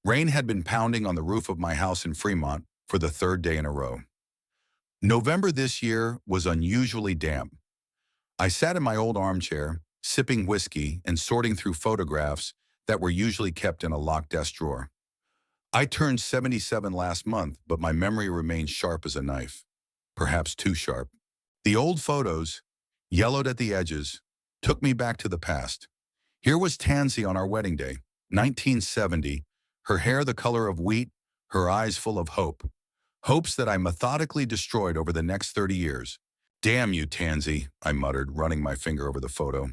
Rain had been pounding on the roof of my house in Fremont for the third day in a row. November this year was unusually damp. I sat in my old armchair, sipping whiskey and sorting through photographs that were usually kept in a locked desk drawer. I turned 77 last month, but my memory remains sharp as a knife, perhaps too sharp. The old photos, yellowed at the edges, took me back to the past. Here was Tansy on our wedding day, 1970, her hair the color of wheat, her eyes full of hope. Hopes that I methodically destroyed over the next 30 years. Damn you, Tansy, I muttered, running my finger over the photo.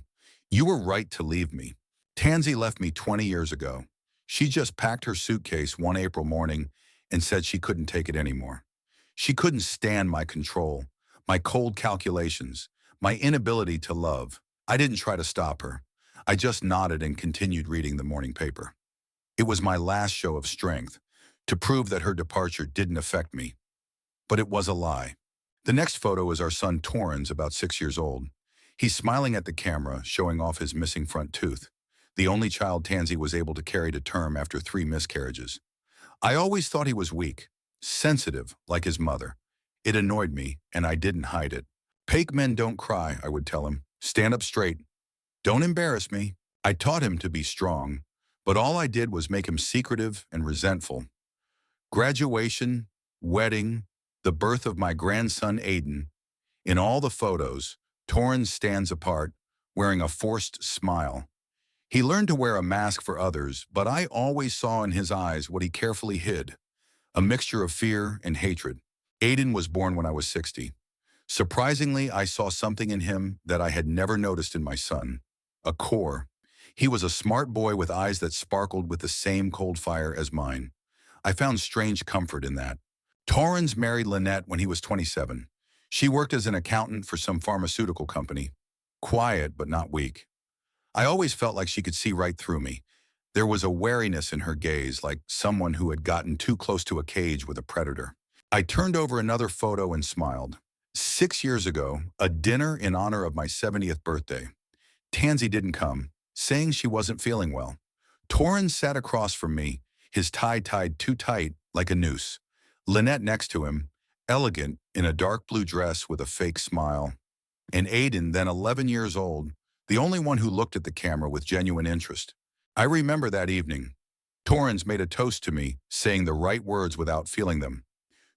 You were right to leave me. Tansy left me 20 years ago. She just packed her suitcase one April morning and said she couldn't take it anymore. She couldn't stand my control, my cold calculations, my inability to love. I didn't try to stop her. I just nodded and continued reading the morning paper. It was my last show of strength, to prove that her departure didn't affect me. But it was a lie. The next photo is our son Torrens, about 6 years old. He's smiling at the camera, showing off his missing front tooth, the only child Tansy was able to carry to term after 3 miscarriages. I always thought he was weak, sensitive, like his mother. It annoyed me, and I didn't hide it. Fake men don't cry, I would tell him. Stand up straight. Don't embarrass me. I taught him to be strong, but all I did was make him secretive and resentful. Graduation, wedding, the birth of my grandson Aiden. In all the photos, Torrens stands apart, wearing a forced smile. He learned to wear a mask for others, but I always saw in his eyes what he carefully hid, a mixture of fear and hatred. Aiden was born when I was 60. Surprisingly, I saw something in him that I had never noticed in my son, a core. He was a smart boy with eyes that sparkled with the same cold fire as mine. I found strange comfort in that. Torrens married Lynette when he was 27. She worked as an accountant for some pharmaceutical company. Quiet, but not weak. I always felt like she could see right through me. There was a wariness in her gaze, like someone who had gotten too close to a cage with a predator. I turned over another photo and smiled. 6 years ago, a dinner in honor of my 70th birthday. Tansy didn't come, saying she wasn't feeling well. Torrens sat across from me, his tie tied too tight, like a noose. Lynette next to him, elegant, in a dark blue dress with a fake smile. And Aiden, then 11 years old, the only one who looked at the camera with genuine interest. I remember that evening. Torrens made a toast to me, saying the right words without feeling them.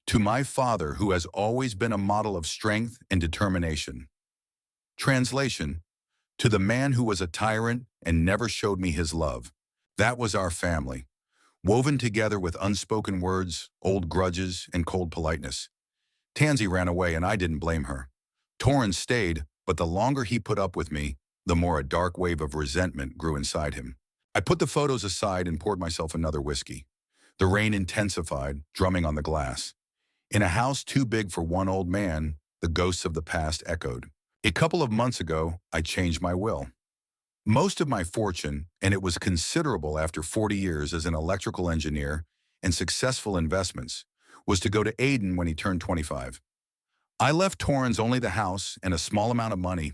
To my father, who has always been a model of strength and determination. Translation: to the man who was a tyrant and never showed me his love. That was our family. Woven together with unspoken words, old grudges, and cold politeness. Tansy ran away and I didn't blame her. Torrens stayed, but the longer he put up with me, the more a dark wave of resentment grew inside him. I put the photos aside and poured myself another whiskey. The rain intensified, drumming on the glass. In a house too big for one old man, the ghosts of the past echoed. A couple of months ago, I changed my will. Most of my fortune, and it was considerable after 40 years as an electrical engineer and successful investments, was to go to Aiden when he turned 25. I left Torrens only the house and a small amount of money.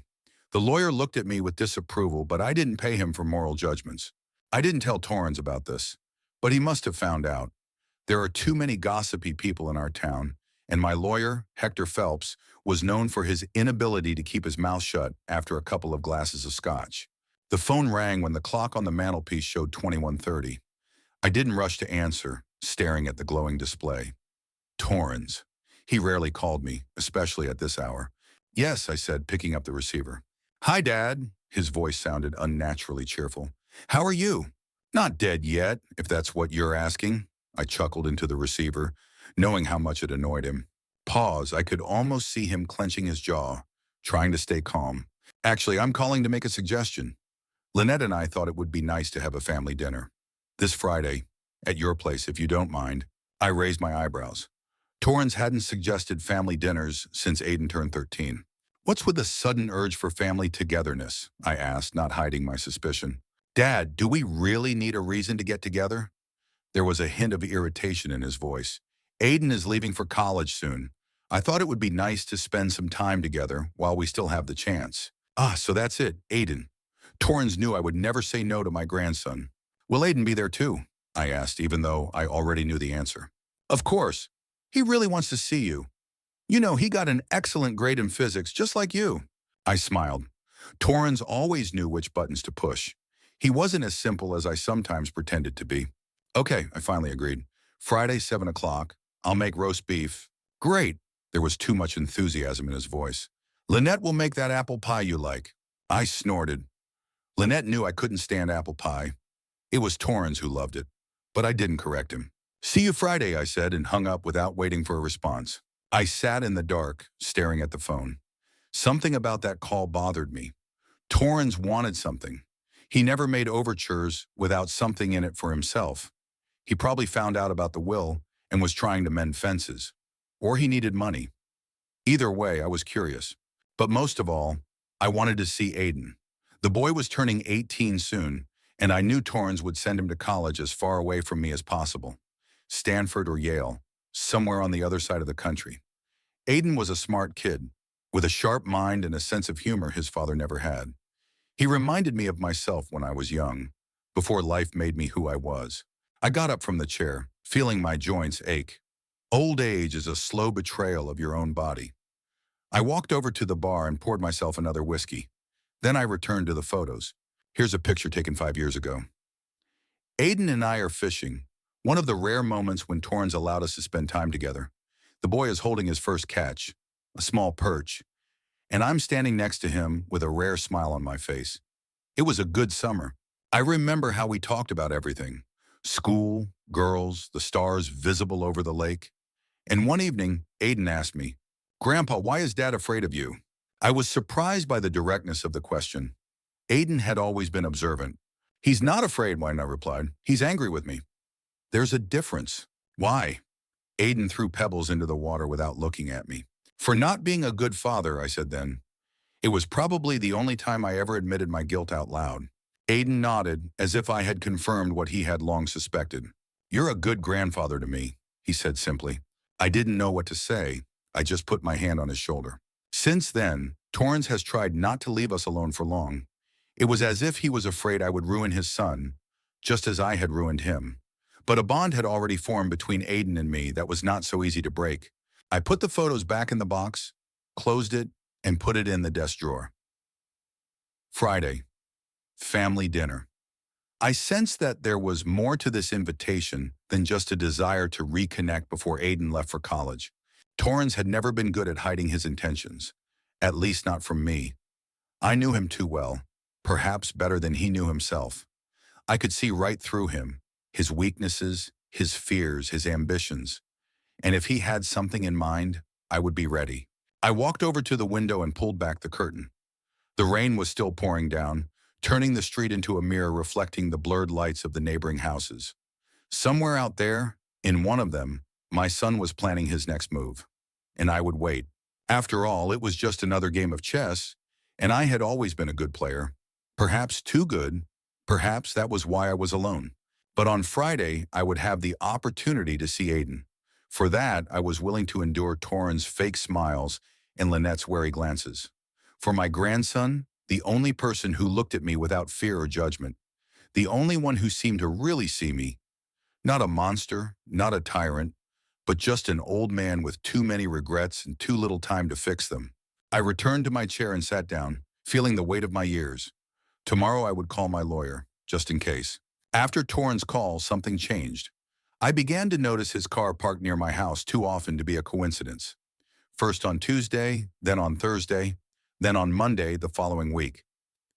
The lawyer looked at me with disapproval, but I didn't pay him for moral judgments. I didn't tell Torrens about this, but he must have found out. There are too many gossipy people in our town, and my lawyer, Hector Phelps, was known for his inability to keep his mouth shut after a couple of glasses of scotch. The phone rang when the clock on the mantelpiece showed 21:30. I didn't rush to answer, staring at the glowing display. Torrens. He rarely called me, especially at this hour. Yes, I said, picking up the receiver. Hi, Dad. His voice sounded unnaturally cheerful. How are you? Not dead yet, if that's what you're asking. I chuckled into the receiver, knowing how much it annoyed him. Pause. I could almost see him clenching his jaw, trying to stay calm. Actually, I'm calling to make a suggestion. Lynette and I thought it would be nice to have a family dinner. This Friday, at your place, if you don't mind. I raised my eyebrows. Torrens hadn't suggested family dinners since Aiden turned 13. What's with the sudden urge for family togetherness? I asked, not hiding my suspicion. Dad, do we really need a reason to get together? There was a hint of irritation in his voice. Aiden is leaving for college soon. I thought it would be nice to spend some time together while we still have the chance. Ah, so that's it, Aiden. Torrens knew I would never say no to my grandson. Will Aiden be there too? I asked, even though I already knew the answer. Of course. He really wants to see you. You know, he got an excellent grade in physics, just like you. I smiled. Torrens always knew which buttons to push. He wasn't as simple as I sometimes pretended to be. Okay, I finally agreed. Friday, 7 o'clock. I'll make roast beef. Great. There was too much enthusiasm in his voice. Lynette will make that apple pie you like. I snorted. Lynette knew I couldn't stand apple pie. It was Torrens who loved it. But I didn't correct him. See you Friday, I said, and hung up without waiting for a response. I sat in the dark, staring at the phone. Something about that call bothered me. Torrens wanted something. He never made overtures without something in it for himself. He probably found out about the will and was trying to mend fences. Or he needed money. Either way, I was curious. But most of all, I wanted to see Aiden. The boy was turning 18 soon, and I knew Torrens would send him to college as far away from me as possible. Stanford or Yale, somewhere on the other side of the country. Aiden was a smart kid, with a sharp mind and a sense of humor his father never had. He reminded me of myself when I was young, before life made me who I was. I got up from the chair, feeling my joints ache. Old age is a slow betrayal of your own body. I walked over to the bar and poured myself another whiskey. Then I returned to the photos. Here's a picture taken 5 years ago. Aiden and I are fishing, one of the rare moments when Torrens allowed us to spend time together. The boy is holding his first catch, a small perch, and I'm standing next to him with a rare smile on my face. It was a good summer. I remember how we talked about everything. School, girls, the stars visible over the lake. And one evening, Aiden asked me, "Grandpa, why is Dad afraid of you?" I was surprised by the directness of the question. Aiden had always been observant. "He's not afraid," I replied. "He's angry with me." "There's a difference." "Why?" Aiden threw pebbles into the water without looking at me. "For not being a good father," I said then. It was probably the only time I ever admitted my guilt out loud. Aiden nodded, as if I had confirmed what he had long suspected. "You're a good grandfather to me," he said simply. I didn't know what to say. I just put my hand on his shoulder. Since then, Torrens has tried not to leave us alone for long. It was as if he was afraid I would ruin his son, just as I had ruined him. But a bond had already formed between Aiden and me that was not so easy to break. I put the photos back in the box, closed it, and put it in the desk drawer. Friday. Family dinner. I sensed that there was more to this invitation than just a desire to reconnect before Aiden left for college. Torrens had never been good at hiding his intentions, at least not from me. I knew him too well, perhaps better than he knew himself. I could see right through him, his weaknesses, his fears, his ambitions. And if he had something in mind, I would be ready. I walked over to the window and pulled back the curtain. The rain was still pouring down, turning the street into a mirror reflecting the blurred lights of the neighboring houses. Somewhere out there, in one of them, my son was planning his next move. And I would wait. After all, it was just another game of chess, and I had always been a good player. Perhaps too good. Perhaps that was why I was alone. But on Friday, I would have the opportunity to see Aiden. For that, I was willing to endure Torrens' fake smiles and Lynette's wary glances. For my grandson, the only person who looked at me without fear or judgment. The only one who seemed to really see me. Not a monster, not a tyrant, but just an old man with too many regrets and too little time to fix them. I returned to my chair and sat down, feeling the weight of my years. Tomorrow I would call my lawyer, just in case. After Torrens' call, something changed. I began to notice his car parked near my house too often to be a coincidence. First on Tuesday, then on Thursday, then on Monday the following week.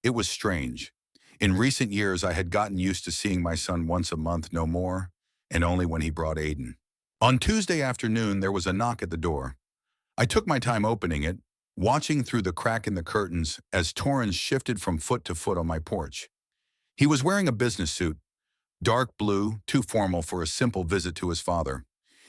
It was strange. In recent years, I had gotten used to seeing my son once a month, no more, and only when he brought Aiden. On Tuesday afternoon, there was a knock at the door. I took my time opening it, watching through the crack in the curtains as Torrens shifted from foot to foot on my porch. He was wearing a business suit, dark blue, too formal for a simple visit to his father.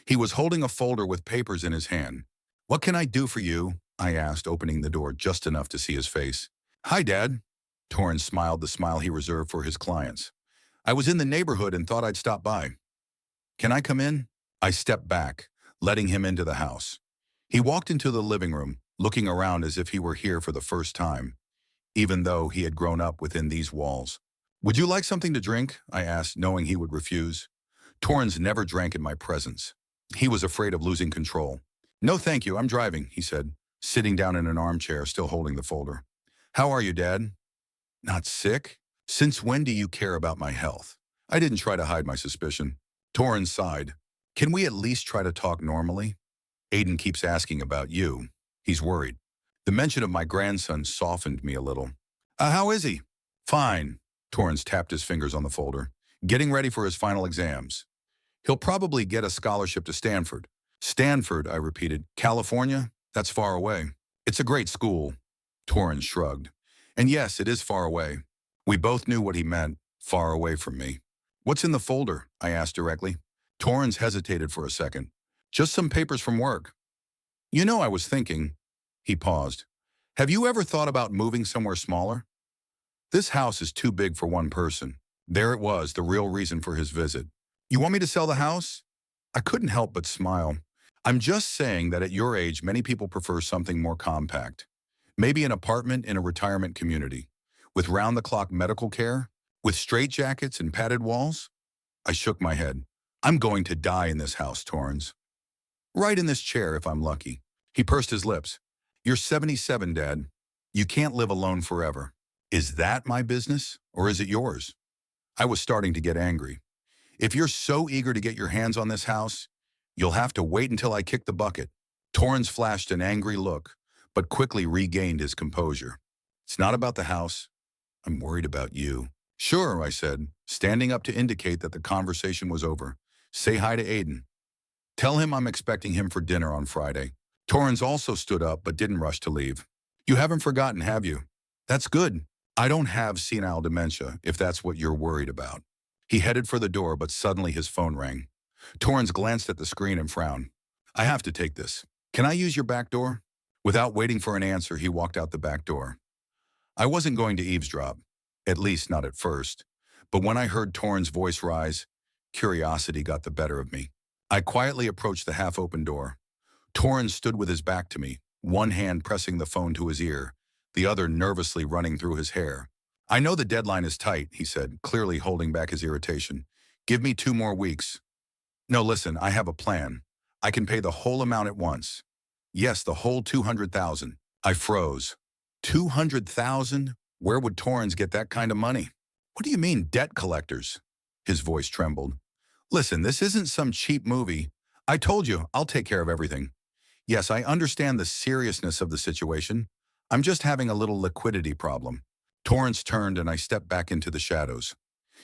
He was holding a folder with papers in his hand. "What can I do for you?" I asked, opening the door just enough to see his face. "Hi, Dad." Torrens smiled the smile he reserved for his clients. "I was in the neighborhood and thought I'd stop by. Can I come in?" I stepped back, letting him into the house. He walked into the living room, looking around as if he were here for the first time, even though he had grown up within these walls. "Would you like something to drink?" I asked, knowing he would refuse. Torrens never drank in my presence. He was afraid of losing control. "No, thank you, I'm driving," he said, sitting down in an armchair, still holding the folder. "How are you, Dad?" "Not sick? Since when do you care about my health?" I didn't try to hide my suspicion. Torrens sighed. "Can we at least try to talk normally? Aiden keeps asking about you. He's worried." The mention of my grandson softened me a little. How is he?" "Fine." Torrens tapped his fingers on the folder. "Getting ready for his final exams. He'll probably get a scholarship to Stanford." "Stanford," I repeated. "California? That's far away." "It's a great school." Torrens shrugged. "And yes, it is far away." We both knew what he meant, far away from me. "What's in the folder?" I asked directly. Torrens hesitated for a second. "Just some papers from work." "You know, I was thinking." He paused. "Have you ever thought about moving somewhere smaller? This house is too big for one person." There it was, the real reason for his visit. "You want me to sell the house?" I couldn't help but smile. "I'm just saying that at your age, many people prefer something more compact. Maybe an apartment in a retirement community, with round-the-clock medical care, with straitjackets and padded walls." I shook my head. "I'm going to die in this house, Torrens. Right in this chair if I'm lucky." He pursed his lips. "You're 77, Dad. You can't live alone forever." "Is that my business, or is it yours?" I was starting to get angry. "If you're so eager to get your hands on this house, you'll have to wait until I kick the bucket." Torrens flashed an angry look, but quickly regained his composure. "It's not about the house. I'm worried about you." "Sure," I said, standing up to indicate that the conversation was over. "Say hi to Aiden. Tell him I'm expecting him for dinner on Friday." Torrens also stood up but didn't rush to leave. "You haven't forgotten, have you?" "That's good. I don't have senile dementia, if that's what you're worried about." He headed for the door, but suddenly his phone rang. Torrens glanced at the screen and frowned. "I have to take this. Can I use your back door?" Without waiting for an answer, he walked out the back door. I wasn't going to eavesdrop, at least not at first. But when I heard Torrens' voice rise, curiosity got the better of me. I quietly approached the half-open door. Torrens stood with his back to me, one hand pressing the phone to his ear, the other nervously running through his hair. "I know the deadline is tight," he said, clearly holding back his irritation. "Give me 2 more weeks." "No, listen, I have a plan. I can pay the whole amount at once." "Yes, the whole 200,000. I froze. 200,000? Where would Torrens get that kind of money? "What do you mean, debt collectors?" His voice trembled. "Listen, this isn't some cheap movie. I told you, I'll take care of everything. Yes, I understand the seriousness of the situation. I'm just having a little liquidity problem." Torrens turned and I stepped back into the shadows.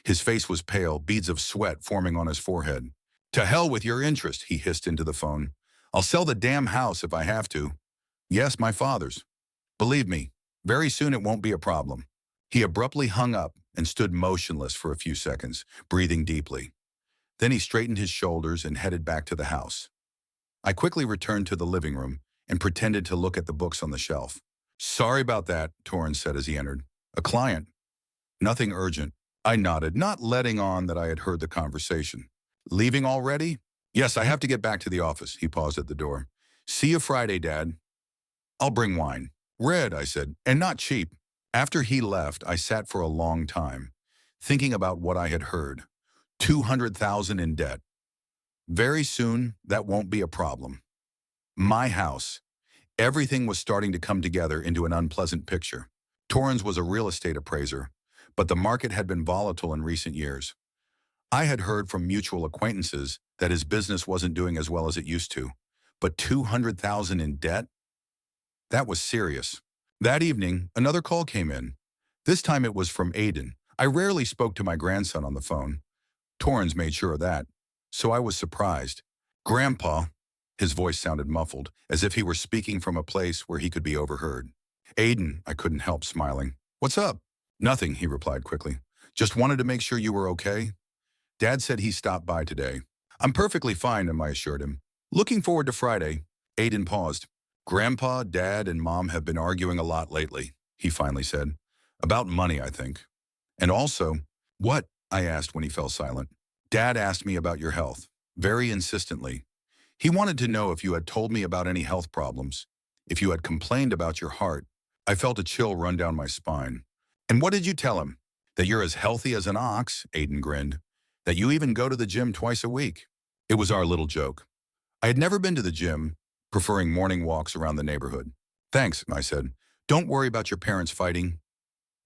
His face was pale, beads of sweat forming on his forehead. "To hell with your interest," he hissed into the phone. "I'll sell the damn house if I have to. Yes, my father's. Believe me, very soon it won't be a problem." He abruptly hung up and stood motionless for a few seconds, breathing deeply. Then he straightened his shoulders and headed back to the house. I quickly returned to the living room and pretended to look at the books on the shelf. "Sorry about that," Torrens said as he entered. "A client." "Nothing urgent." I nodded, not letting on that I had heard the conversation. "Leaving already?" "Yes, I have to get back to the office." He paused at the door. "See you Friday, Dad." "I'll bring wine." "Red," I said, "and not cheap." After he left, I sat for a long time, thinking about what I had heard. 200,000 in debt. Very soon, that won't be a problem. My house. Everything was starting to come together into an unpleasant picture. Torrens was a real estate appraiser, but the market had been volatile in recent years. I had heard from mutual acquaintances that his business wasn't doing as well as it used to. But 200,000 in debt? That was serious. That evening, another call came in. This time it was from Aiden. I rarely spoke to my grandson on the phone. Torrens made sure of that. So I was surprised. "Grandpa," his voice sounded muffled, as if he were speaking from a place where he could be overheard. "Aiden," I couldn't help smiling. "What's up?" "Nothing," he replied quickly. "Just wanted to make sure you were okay." "Dad said he stopped by today." "I'm perfectly fine," I assured him. "Looking forward to Friday." Aiden paused. "Grandpa, Dad, and Mom have been arguing a lot lately," he finally said. "About money, I think. And also—" "What?" I asked when he fell silent. "Dad asked me about your health, very insistently. He wanted to know if you had told me about any health problems, if you had complained about your heart." I felt a chill run down my spine. "And what did you tell him?" "That you're as healthy as an ox," Aiden grinned. that you even go to the gym twice a week. It was our little joke. I had never been to the gym, preferring morning walks around the neighborhood. Thanks, I said. Don't worry about your parents fighting.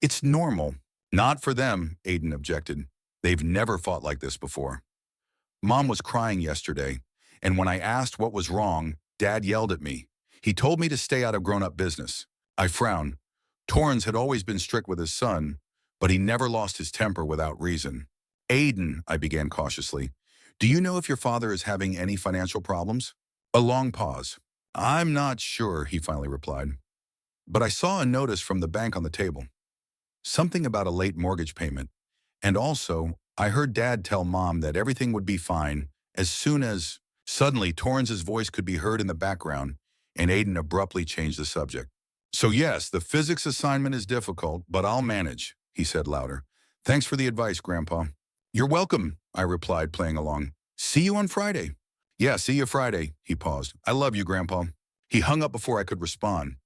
It's normal. Not for them, Aiden objected. They've never fought like this before. Mom was crying yesterday, and when I asked what was wrong, Dad yelled at me. He told me to stay out of grown-up business. I frowned. Torrance had always been strict with his son, but he never lost his temper without reason. Aiden, I began cautiously, do you know if your father is having any financial problems? A long pause. I'm not sure, he finally replied. But I saw a notice from the bank on the table. Something about a late mortgage payment. And also, I heard Dad tell Mom that everything would be fine as soon as... Suddenly, Torrance's voice could be heard in the background, and Aiden abruptly changed the subject. So yes, the physics assignment is difficult, but I'll manage, he said louder. Thanks for the advice, Grandpa. You're welcome, I replied, playing along. See you on Friday. Yeah, see you Friday, he paused. I love you, Grandpa. He hung up before I could respond.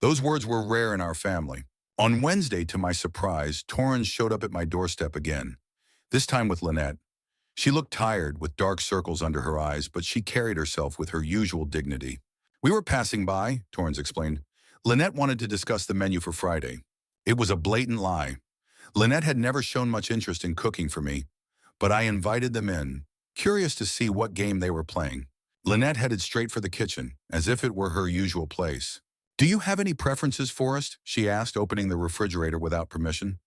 Those words were rare in our family. On Wednesday, to my surprise, Torrance showed up at my doorstep again, this time with Lynette. She looked tired, with dark circles under her eyes, but she carried herself with her usual dignity. We were passing by, Torrance explained. Lynette wanted to discuss the menu for Friday. It was a blatant lie. Lynette had never shown much interest in cooking for me, but I invited them in, curious to see what game they were playing. Lynette headed straight for the kitchen, as if it were her usual place. Do you have any preferences, Forrest? She asked, opening the refrigerator without permission.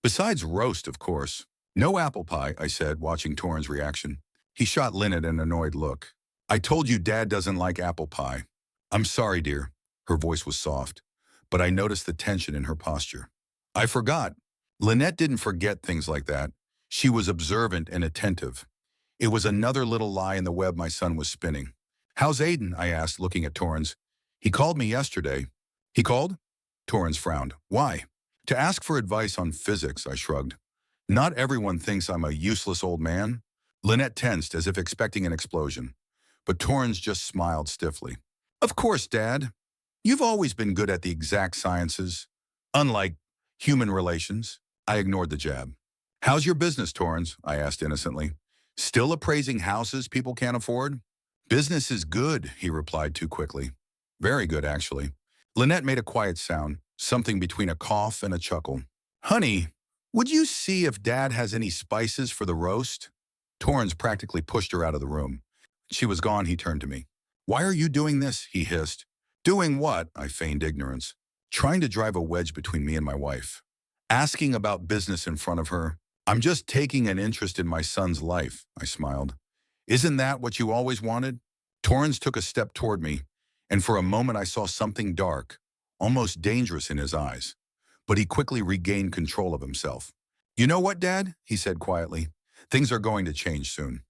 Besides roast, of course. No apple pie, I said, watching Torrance's reaction. He shot Lynette an annoyed look. I told you Dad doesn't like apple pie. I'm sorry, dear. Her voice was soft, but I noticed the tension in her posture. I forgot. Lynette didn't forget things like that. She was observant and attentive. It was another little lie in the web my son was spinning. How's Aiden? I asked, looking at Torrance. He called me yesterday. He called? Torrance frowned. Why? To ask for advice on physics, I shrugged. Not everyone thinks I'm a useless old man. Lynette tensed as if expecting an explosion, but Torrance just smiled stiffly. Of course, Dad. You've always been good at the exact sciences. Unlike human relations. I ignored the jab. How's your business, Torrance? I asked innocently. Still appraising houses people can't afford? Business is good, he replied too quickly. Very good, actually. Lynette made a quiet sound, something between a cough and a chuckle. Honey, would you see if Dad has any spices for the roast? Torrance practically pushed her out of the room. She was gone, he turned to me. Why are you doing this? He hissed. Doing what? I feigned ignorance. Trying to drive a wedge between me and my wife. Asking about business in front of her. I'm just taking an interest in my son's life, I smiled. Isn't that what you always wanted? Torrance took a step toward me, and for a moment I saw something dark, almost dangerous in his eyes. But he quickly regained control of himself. You know what, Dad? He said quietly. Things are going to change soon.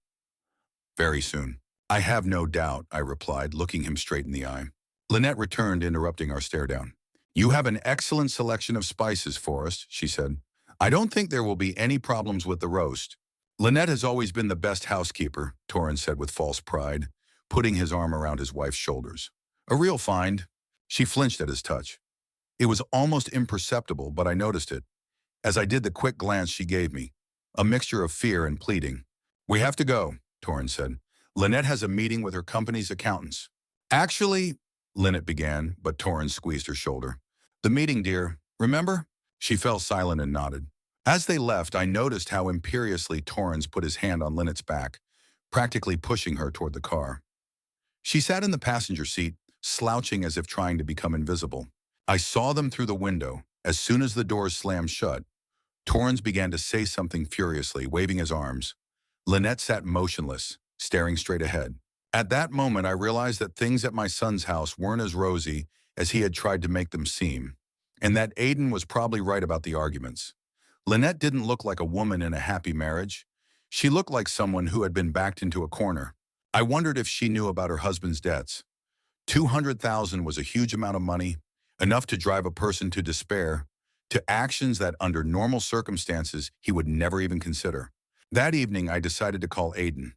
Very soon. I have no doubt, I replied, looking him straight in the eye. Lynette returned, interrupting our stare down. You have an excellent selection of spices, Forrest, she said. I don't think there will be any problems with the roast. Lynette has always been the best housekeeper, Torrance said with false pride, putting his arm around his wife's shoulders. A real find. She flinched at his touch. It was almost imperceptible, but I noticed it, as I did the quick glance she gave me, a mixture of fear and pleading. We have to go, Torrance said. Lynette has a meeting with her company's accountants. Actually, Lynette began, but Torrance squeezed her shoulder. The meeting, dear, remember? She fell silent and nodded. As they left, I noticed how imperiously Torrance put his hand on Lynette's back, practically pushing her toward the car. She sat in the passenger seat, slouching as if trying to become invisible. I saw them through the window. As soon as the doors slammed shut, Torrance began to say something furiously, waving his arms. Lynette sat motionless, staring straight ahead. At that moment, I realized that things at my son's house weren't as rosy as he had tried to make them seem, and that Aiden was probably right about the arguments. Lynette didn't look like a woman in a happy marriage. She looked like someone who had been backed into a corner. I wondered if she knew about her husband's debts. $200,000 was a huge amount of money, enough to drive a person to despair, to actions that under normal circumstances he would never even consider. That evening, I decided to call Aiden,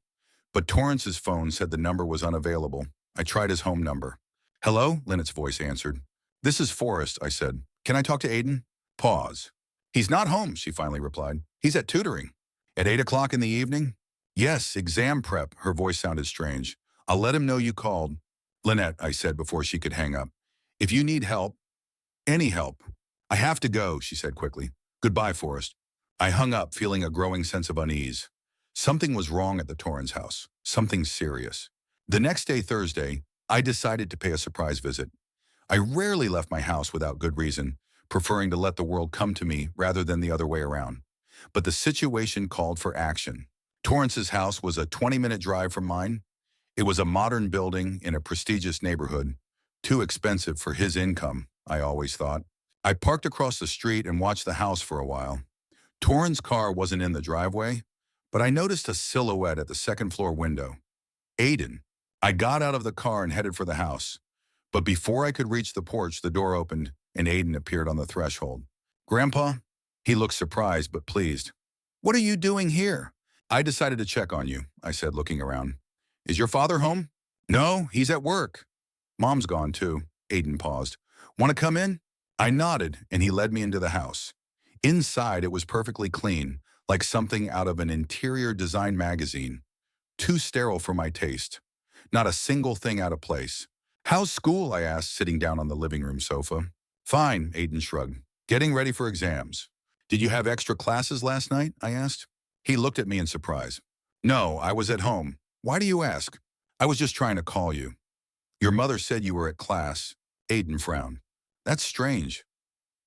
but Torrance's phone said the number was unavailable. I tried his home number. Hello, Lynette's voice answered. This is Forrest, I said. Can I talk to Aiden? Pause. He's not home, she finally replied. He's at tutoring. At 8 o'clock in the evening? Yes, exam prep. Her voice sounded strange. I'll let him know you called. Lynette, I said before she could hang up. If you need help, any help. I have to go, she said quickly. Goodbye, Forrest. I hung up, feeling a growing sense of unease. Something was wrong at the Torrens house. Something serious. The next day, Thursday, I decided to pay a surprise visit. I rarely left my house without good reason, preferring to let the world come to me rather than the other way around. But the situation called for action. Torrance's house was a 20-minute drive from mine. It was a modern building in a prestigious neighborhood. Too expensive for his income, I always thought. I parked across the street and watched the house for a while. Torrance's car wasn't in the driveway, but I noticed a silhouette at the second-floor window. Aiden. I got out of the car and headed for the house. But before I could reach the porch, the door opened and Aiden appeared on the threshold. Grandpa? He looked surprised but pleased. What are you doing here? I decided to check on you, I said, looking around. Is your father home? No, he's at work. Mom's gone too. Aiden paused. Want to come in? I nodded and he led me into the house. Inside, it was perfectly clean, like something out of an interior design magazine. Too sterile for my taste. Not a single thing out of place. How's school? I asked, sitting down on the living room sofa. Fine, Aiden shrugged. Getting ready for exams. Did you have extra classes last night? I asked. He looked at me in surprise. No, I was at home. Why do you ask? I was just trying to call you. Your mother said you were at class. Aiden frowned. That's strange.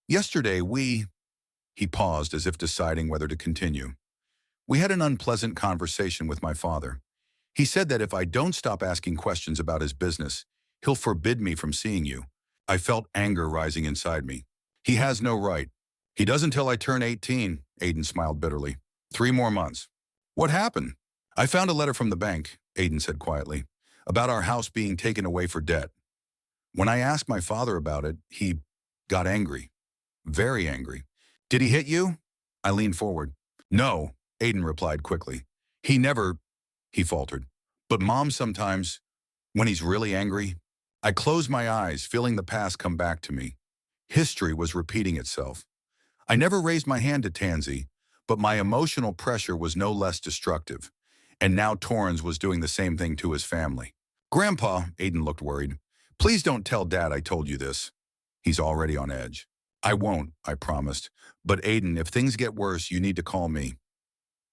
Yesterday He paused as if deciding whether to continue. We had an unpleasant conversation with my father. He said that if I don't stop asking questions about his business, he'll forbid me from seeing you. I felt anger rising inside me. He has no right. He does until I turn 18, Aiden smiled bitterly. 3 more months. What happened? I found a letter from the bank, Aiden said quietly, about our house being taken away for debt. When I asked my father about it, he got angry. Very angry. Did he hit you? I leaned forward. No, Aiden replied quickly. He faltered. But Mom sometimes, when he's really angry. I closed my eyes, feeling the past come back to me. History was repeating itself. I never raised my hand to Tansy, but my emotional pressure was no less destructive. And now Torrens was doing the same thing to his family. Grandpa, Aiden looked worried. Please don't tell Dad I told you this. He's already on edge. I won't, I promised. But Aiden, if things get worse, you need to call me.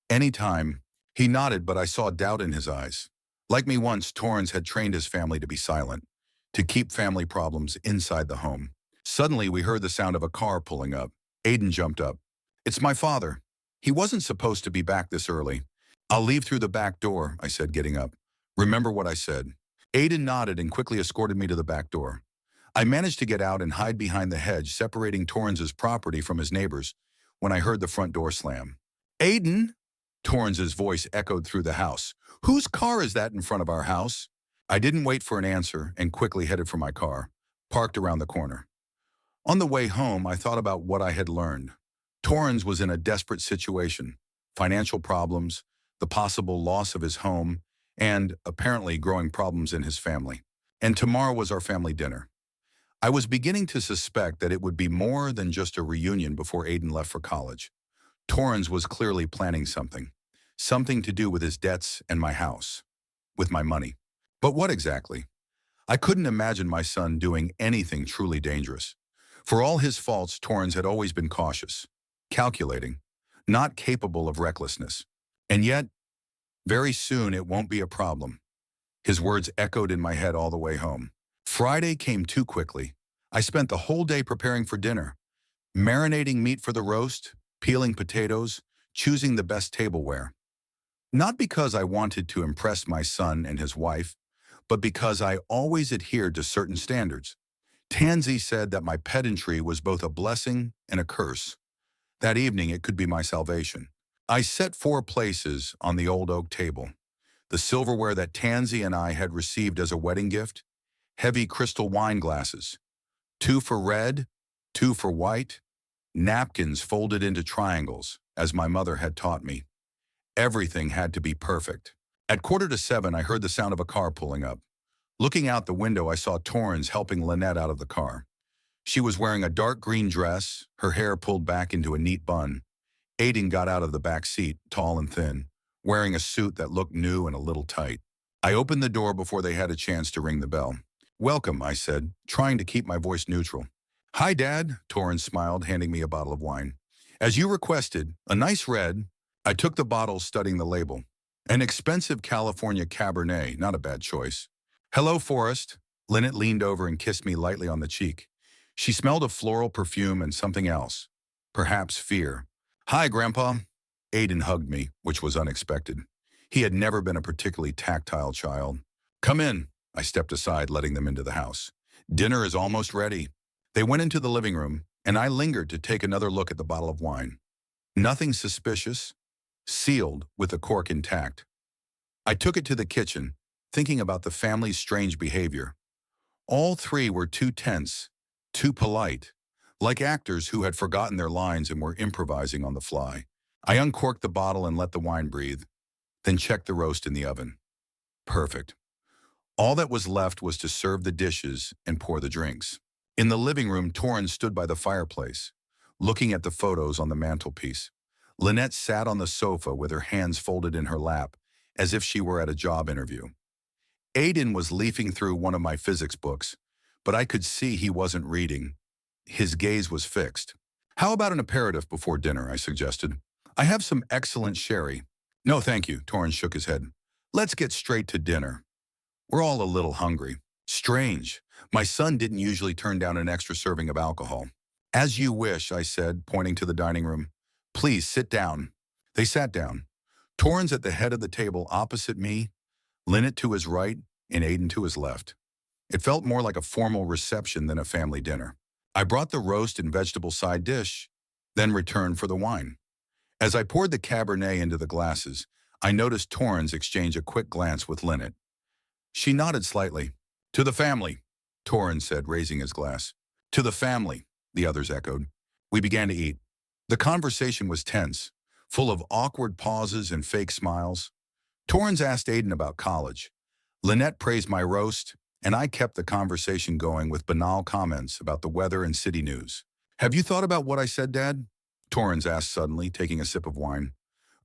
Anytime. He nodded, but I saw doubt in his eyes. Like me once, Torrens had trained his family to be silent, to keep family problems inside the home. Suddenly, we heard the sound of a car pulling up. Aiden jumped up. It's my father. He wasn't supposed to be back this early. I'll leave through the back door, I said, getting up. Remember what I said. Aiden nodded and quickly escorted me to the back door. I managed to get out and hide behind the hedge, separating Torrens's property from his neighbors, when I heard the front door slam. Aiden? Torrens's voice echoed through the house. Whose car is that in front of our house? I didn't wait for an answer and quickly headed for my car, parked around the corner. On the way home, I thought about what I had learned. Torrens was in a desperate situation, financial problems, the possible loss of his home, and, apparently, growing problems in his family. And tomorrow was our family dinner. I was beginning to suspect that it would be more than just a reunion before Aiden left for college. Torrens was clearly planning something to do with his debts and my house, with my money. But what exactly? I couldn't imagine my son doing anything truly dangerous. For all his faults, Torrens had always been cautious, calculating, not capable of recklessness. And yet, very soon it won't be a problem. His words echoed in my head all the way home. Friday came too quickly. I spent the whole day preparing for dinner, marinating meat for the roast, peeling potatoes, choosing the best tableware. Not because I wanted to impress my son and his wife, but because I always adhered to certain standards. Tansy said that my pedantry was both a blessing and a curse. That evening, it could be my salvation. I set 4 places on the old oak table. The silverware that Tansy and I had received as a wedding gift, heavy crystal wine glasses, 2 for red, 2 for white, napkins folded into triangles, as my mother had taught me. Everything had to be perfect. At 6:45, I heard the sound of a car pulling up. Looking out the window, I saw Torrens helping Lynette out of the car. She was wearing a dark green dress, her hair pulled back into a neat bun. Aiden got out of the back seat, tall and thin, wearing a suit that looked new and a little tight. I opened the door before they had a chance to ring the bell. "Welcome," I said, trying to keep my voice neutral. "Hi, Dad," Torrance smiled, handing me a bottle of wine. "As you requested, a nice red." I took the bottle, studying the label. An expensive California Cabernet, not a bad choice. "Hello, Forrest." Lynette leaned over and kissed me lightly on the cheek. She smelled of floral perfume and something else. Perhaps fear. "Hi, Grandpa." Aiden hugged me, which was unexpected. He had never been a particularly tactile child. "Come in." I stepped aside, letting them into the house. "Dinner is almost ready." They went into the living room, and I lingered to take another look at the bottle of wine. Nothing suspicious, sealed with the cork intact. I took it to the kitchen, thinking about the family's strange behavior. All three were too tense, too polite, like actors who had forgotten their lines and were improvising on the fly. I uncorked the bottle and let the wine breathe, then checked the roast in the oven. Perfect. All that was left was to serve the dishes and pour the drinks. In the living room, Torrance stood by the fireplace, looking at the photos on the mantelpiece. Lynette sat on the sofa with her hands folded in her lap, as if she were at a job interview. Aiden was leafing through one of my physics books, but I could see he wasn't reading. His gaze was fixed. "How about an aperitif before dinner?" I suggested. "I have some excellent sherry." "No, thank you," Torrance shook his head. "Let's get straight to dinner. We're all a little hungry." Strange. My son didn't usually turn down an extra serving of alcohol. "As you wish," I said, pointing to the dining room. "Please sit down." They sat down. Torrance at the head of the table opposite me, Lynette to his right, and Aiden to his left. It felt more like a formal reception than a family dinner. I brought the roast and vegetable side dish, then returned for the wine. As I poured the Cabernet into the glasses, I noticed Torrance exchange a quick glance with Lynette. She nodded slightly. "To the family," Torrance said, raising his glass. "To the family," the others echoed. We began to eat. The conversation was tense, full of awkward pauses and fake smiles. Torrance asked Aiden about college. Lynette praised my roast, and I kept the conversation going with banal comments about the weather and city news. "Have you thought about what I said, Dad?" Torrance asked suddenly, taking a sip of wine.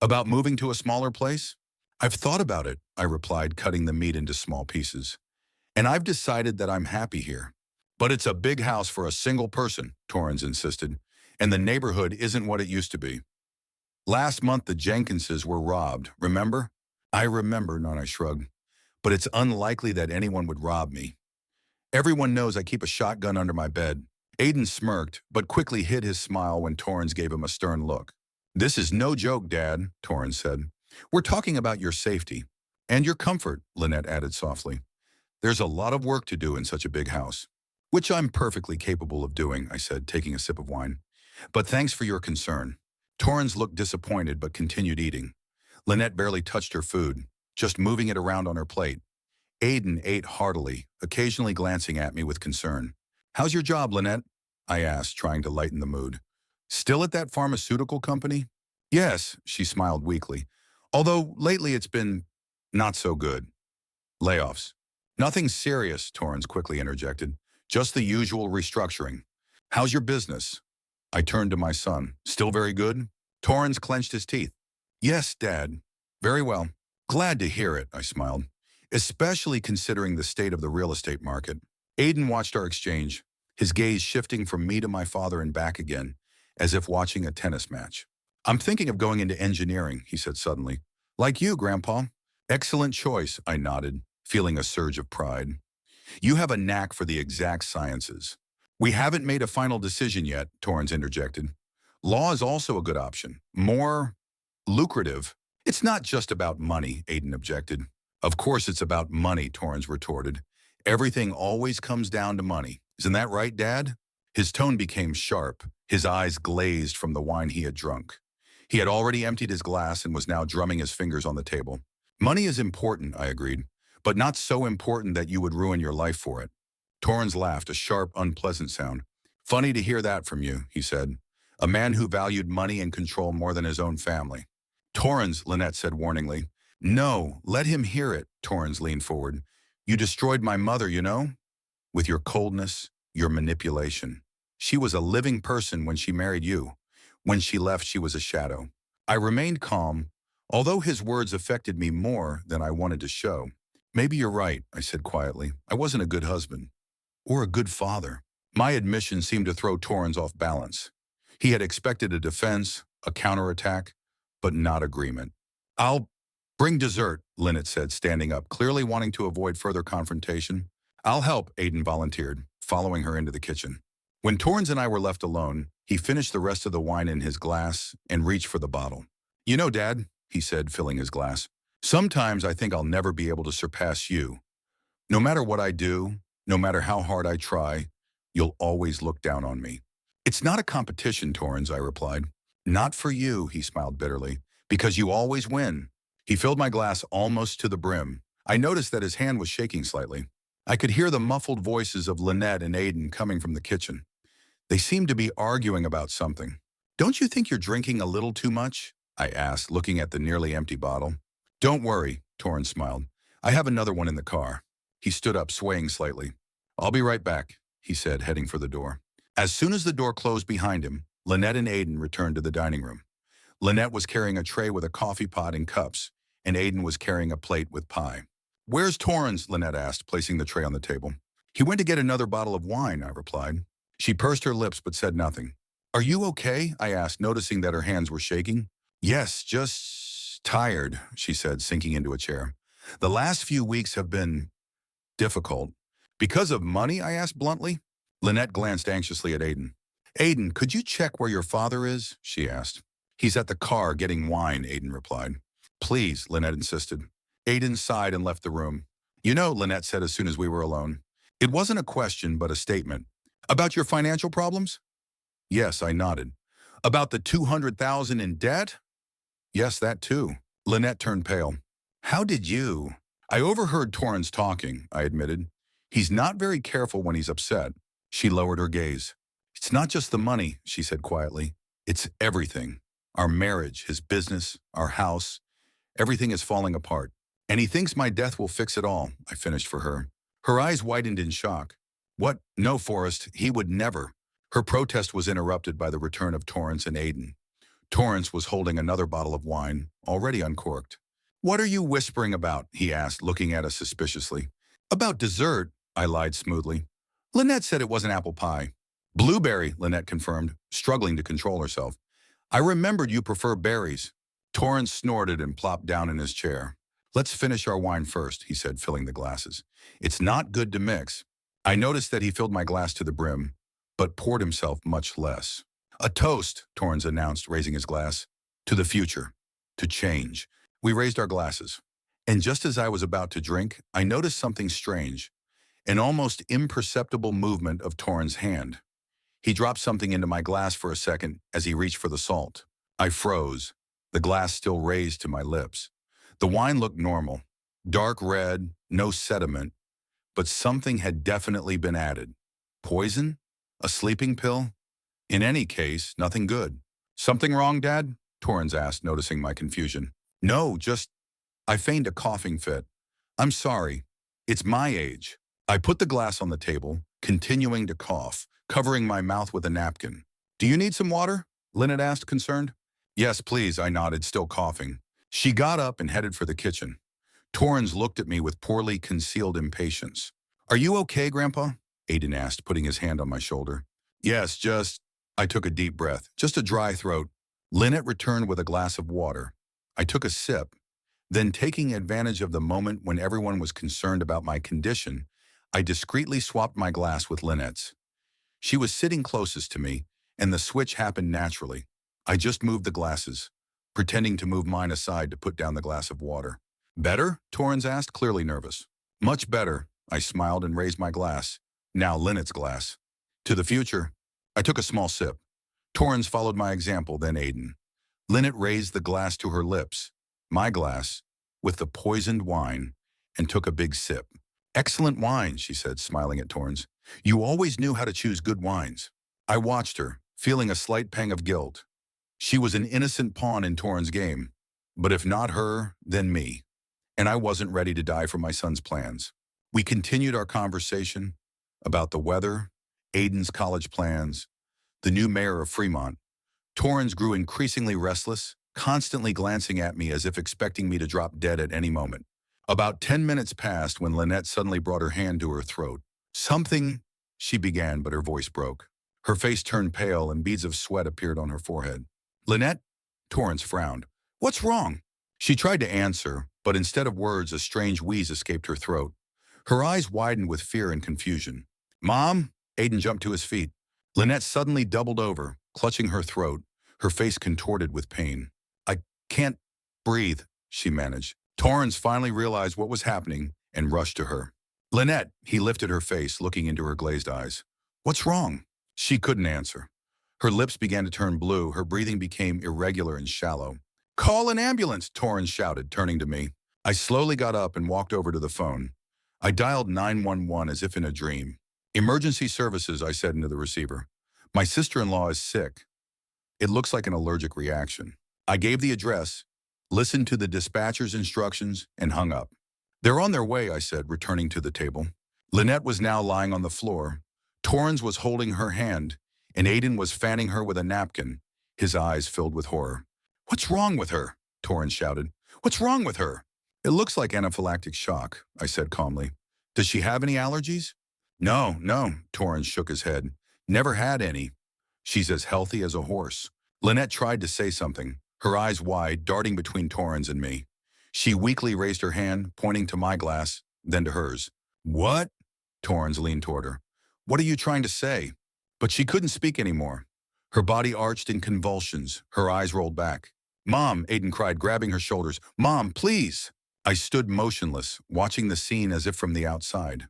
"About moving to a smaller place?" "I've thought about it," I replied, cutting the meat into small pieces. "And I've decided that I'm happy here." "But it's a big house for a single person," Torrance insisted, "and the neighborhood isn't what it used to be. Last month the Jenkinses were robbed, remember?" "I remember," I shrugged. "But it's unlikely that anyone would rob me. Everyone knows I keep a shotgun under my bed." Aiden smirked, but quickly hid his smile when Torrance gave him a stern look. "This is no joke, Dad," Torrance said. "We're talking about your safety. And your comfort," Lynette added softly. "There's a lot of work to do in such a big house." "Which I'm perfectly capable of doing," I said, taking a sip of wine. "But thanks for your concern." Torrance looked disappointed but continued eating. Lynette barely touched her food, just moving it around on her plate. Aiden ate heartily, occasionally glancing at me with concern. "How's your job, Lynette?" I asked, trying to lighten the mood. "Still at that pharmaceutical company?" "Yes," she smiled weakly. "Although lately it's been not so good. Layoffs." "Nothing serious," Torrance quickly interjected. "Just the usual restructuring." "How's your business?" I turned to my son. "Still very good?" Torrance clenched his teeth. "Yes, Dad. Very well." "Glad to hear it," I smiled. "Especially considering the state of the real estate market." Aiden watched our exchange, his gaze shifting from me to my father and back again, as if watching a tennis match. "I'm thinking of going into engineering," he said suddenly. "Like you, Grandpa." "Excellent choice," I nodded, feeling a surge of pride. "You have a knack for the exact sciences." "We haven't made a final decision yet," Torrance interjected. "Law is also a good option. More lucrative." "It's not just about money," Aiden objected. "Of course it's about money," Torrance retorted. "Everything always comes down to money. Isn't that right, Dad?" His tone became sharp, his eyes glazed from the wine he had drunk. He had already emptied his glass and was now drumming his fingers on the table. "Money is important," I agreed, "but not so important that you would ruin your life for it." Torrance laughed, a sharp, unpleasant sound. "Funny to hear that from you," he said. "A man who valued money and control more than his own family." "Torrance," Lynette said warningly. "No, let him hear it," Torrance leaned forward. "You destroyed my mother, you know? With your coldness, your manipulation. She was a living person when she married you. When she left, she was a shadow. I remained calm, although his words affected me more than I wanted to show. Maybe you're right, I said quietly. I wasn't a good husband. Or a good father. My admission seemed to throw Torrens off balance. He had expected a defense, a counterattack, but not agreement. I'll bring dessert, Lynette said, standing up, clearly wanting to avoid further confrontation. I'll help, Aiden volunteered, following her into the kitchen. When Torrens and I were left alone, he finished the rest of the wine in his glass and reached for the bottle. You know, Dad, he said, filling his glass, sometimes I think I'll never be able to surpass you. No matter what I do, no matter how hard I try, you'll always look down on me. It's not a competition, Torrens, I replied. Not for you, he smiled bitterly, because you always win. He filled my glass almost to the brim. I noticed that his hand was shaking slightly. I could hear the muffled voices of Lynette and Aiden coming from the kitchen. They seemed to be arguing about something. Don't you think you're drinking a little too much? I asked, looking at the nearly empty bottle. Don't worry, Torrens smiled. I have another one in the car. He stood up, swaying slightly. I'll be right back, he said, heading for the door. As soon as the door closed behind him, Lynette and Aiden returned to the dining room. Lynette was carrying a tray with a coffee pot and cups, and Aiden was carrying a plate with pie. Where's Torrens? Lynette asked, placing the tray on the table. He went to get another bottle of wine, I replied. She pursed her lips but said nothing. Are you okay? I asked, noticing that her hands were shaking. Yes, just tired, she said, sinking into a chair. The last few weeks have been difficult. Because of money? I asked bluntly. Lynette glanced anxiously at Aiden. Aiden, could you check where your father is? She asked. He's at the car getting wine, Aiden replied. Please, Lynette insisted. Aiden sighed and left the room. You know, Lynette said as soon as we were alone. It wasn't a question, but a statement. About your financial problems? Yes, I nodded. About the $200,000 in debt? Yes, that too. Lynette turned pale. How did you? I overheard Torrens talking, I admitted. He's not very careful when he's upset. She lowered her gaze. It's not just the money, she said quietly. It's everything. Our marriage, his business, our house. Everything is falling apart. And he thinks my death will fix it all, I finished for her. Her eyes widened in shock. What? No, Forrest, he would never. Her protest was interrupted by the return of Torrens and Aiden. Torrens was holding another bottle of wine, already uncorked. What are you whispering about? He asked, looking at us suspiciously. About dessert, I lied smoothly. Lynette said it wasn't apple pie. Blueberry, Lynette confirmed, struggling to control herself. I remembered you prefer berries. Torrens snorted and plopped down in his chair. Let's finish our wine first, he said, filling the glasses. It's not good to mix. I noticed that he filled my glass to the brim, but poured himself much less. A toast, Torrens announced, raising his glass. To the future. To change. We raised our glasses. And just as I was about to drink, I noticed something strange. An almost imperceptible movement of Torrens' hand. He dropped something into my glass for a second as he reached for the salt. I froze, the glass still raised to my lips. The wine looked normal. Dark red, no sediment, but something had definitely been added. Poison? A sleeping pill? In any case, nothing good. Something wrong, Dad? Torrens asked, noticing my confusion. No, just... I feigned a coughing fit. I'm sorry. It's my age. I put the glass on the table, continuing to cough, covering my mouth with a napkin. Do you need some water? Lynette asked, concerned. Yes, please, I nodded, still coughing. She got up and headed for the kitchen. Torrens looked at me with poorly concealed impatience. Are you okay, Grandpa? Aiden asked, putting his hand on my shoulder. Yes, just... I took a deep breath. Just a dry throat. Lynette returned with a glass of water. I took a sip. Then, taking advantage of the moment when everyone was concerned about my condition, I discreetly swapped my glass with Lynette's. She was sitting closest to me, and the switch happened naturally. I just moved the glasses, pretending to move mine aside to put down the glass of water. Better? Torrens asked, clearly nervous. Much better. I smiled and raised my glass. Now Lynette's glass. To the future. I took a small sip. Torrens followed my example, then Aiden. Lynette raised the glass to her lips, my glass, with the poisoned wine, and took a big sip. Excellent wine, she said, smiling at Torrens. You always knew how to choose good wines. I watched her, feeling a slight pang of guilt. She was an innocent pawn in Torrens' game, but if not her, then me. And I wasn't ready to die for my son's plans. We continued our conversation about the weather, Aiden's college plans, the new mayor of Fremont, Torrens grew increasingly restless, constantly glancing at me as if expecting me to drop dead at any moment. About 10 minutes passed when Lynette suddenly brought her hand to her throat. Something, she began, but her voice broke. Her face turned pale and beads of sweat appeared on her forehead. Lynette? Torrens frowned. What's wrong? She tried to answer, but instead of words, a strange wheeze escaped her throat. Her eyes widened with fear and confusion. Mom? Aiden jumped to his feet. Lynette suddenly doubled over, clutching her throat, her face contorted with pain. I can't breathe, she managed. Torrens finally realized what was happening and rushed to her. Lynette, he lifted her face, looking into her glazed eyes. What's wrong? She couldn't answer. Her lips began to turn blue, her breathing became irregular and shallow. Call an ambulance, Torrens shouted, turning to me. I slowly got up and walked over to the phone. I dialed 911 as if in a dream. Emergency services, I said into the receiver. My sister-in-law is sick. It looks like an allergic reaction. I gave the address, listened to the dispatcher's instructions, and hung up. They're on their way, I said, returning to the table. Lynette was now lying on the floor. Torrens was holding her hand, and Aiden was fanning her with a napkin, his eyes filled with horror. What's wrong with her? Torrens shouted. What's wrong with her? It looks like anaphylactic shock, I said calmly. Does she have any allergies? No, Torrens shook his head. Never had any. She's as healthy as a horse. Lynette tried to say something, her eyes wide, darting between Torrens and me. She weakly raised her hand, pointing to my glass, then to hers. What? Torrens leaned toward her. What are you trying to say? But she couldn't speak anymore. Her body arched in convulsions, her eyes rolled back. Mom, Aiden cried, grabbing her shoulders. Mom, please! I stood motionless, watching the scene as if from the outside.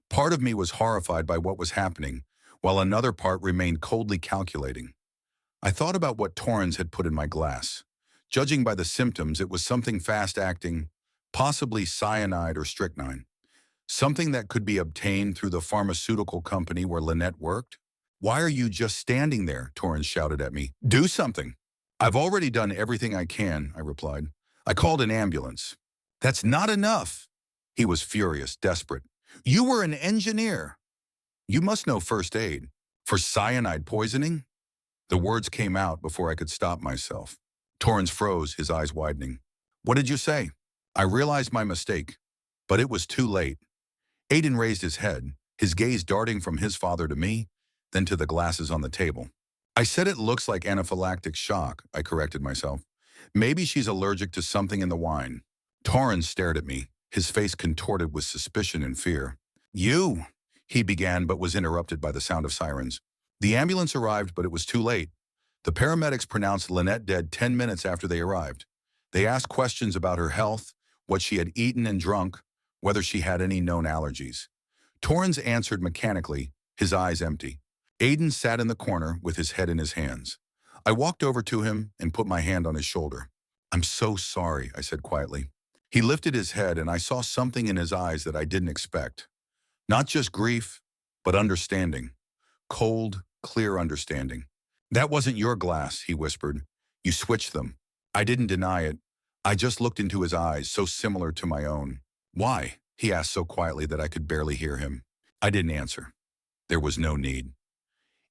Part of me was horrified by what was happening, while another part remained coldly calculating. I thought about what Torrens had put in my glass. Judging by the symptoms, it was something fast-acting, possibly cyanide or strychnine. Something that could be obtained through the pharmaceutical company where Lynette worked. Why are you just standing there? Torrens shouted at me. Do something. I've already done everything I can, I replied. I called an ambulance. That's not enough. He was furious, desperate. You were an engineer. You must know first aid. For cyanide poisoning? The words came out before I could stop myself. Torrens froze, his eyes widening. What did you say? I realized my mistake, but it was too late. Aiden raised his head, his gaze darting from his father to me, then to the glasses on the table. I said it looks like anaphylactic shock, I corrected myself. Maybe she's allergic to something in the wine. Torrens stared at me, his face contorted with suspicion and fear. You, he began, but was interrupted by the sound of sirens. The ambulance arrived, but it was too late. The paramedics pronounced Lynette dead 10 minutes after they arrived. They asked questions about her health, what she had eaten and drunk, whether she had any known allergies. Torrens answered mechanically, his eyes empty. Aiden sat in the corner with his head in his hands. I walked over to him and put my hand on his shoulder. I'm so sorry, I said quietly. He lifted his head and I saw something in his eyes that I didn't expect. Not just grief, but understanding. Cold, clear understanding. That wasn't your glass, he whispered. You switched them. I didn't deny it. I just looked into his eyes, so similar to my own. Why? He asked so quietly that I could barely hear him. I didn't answer. There was no need.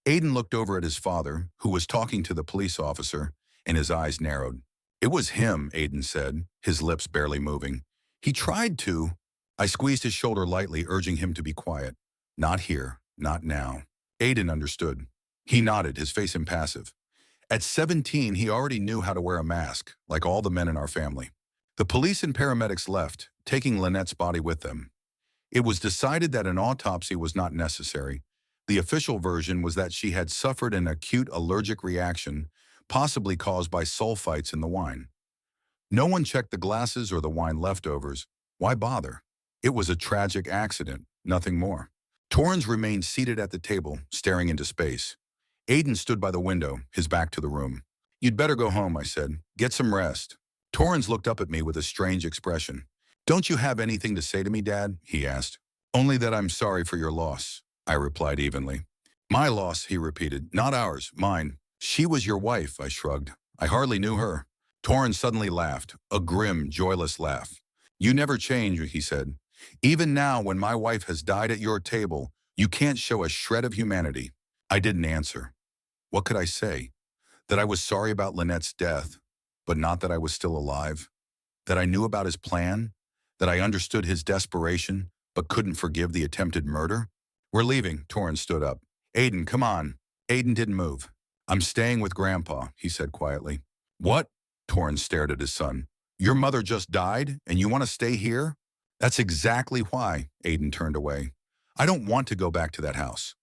Aiden looked over at his father, who was talking to the police officer, and his eyes narrowed. It was him, Aiden said, his lips barely moving. He tried to. I squeezed his shoulder lightly, urging him to be quiet. Not here, not now. Aiden understood. He nodded, his face impassive. At 17, he already knew how to wear a mask, like all the men in our family. The police and paramedics left, taking Lynette's body with them. It was decided that an autopsy was not necessary. The official version was that she had suffered an acute allergic reaction, possibly caused by sulfites in the wine. No one checked the glasses or the wine leftovers. Why bother? It was a tragic accident, nothing more. Torrens remained seated at the table, staring into space. Aiden stood by the window, his back to the room. You'd better go home, I said. Get some rest. Torrens looked up at me with a strange expression. Don't you have anything to say to me, Dad? He asked. Only that I'm sorry for your loss, I replied evenly. My loss, he repeated. Not ours, mine. She was your wife, I shrugged. I hardly knew her. Torrens suddenly laughed, a grim, joyless laugh. You never change, he said. Even now, when my wife has died at your table, you can't show a shred of humanity. I didn't answer. What could I say? That I was sorry about Lynette's death, but not that I was still alive. That I knew about his plan. That I understood his desperation, but couldn't forgive the attempted murder. We're leaving, Torrance stood up. Aiden, come on. Aiden didn't move. I'm staying with Grandpa, he said quietly. What? Torrance stared at his son. Your mother just died, and you want to stay here? That's exactly why, Aiden turned away. I don't want to go back to that house.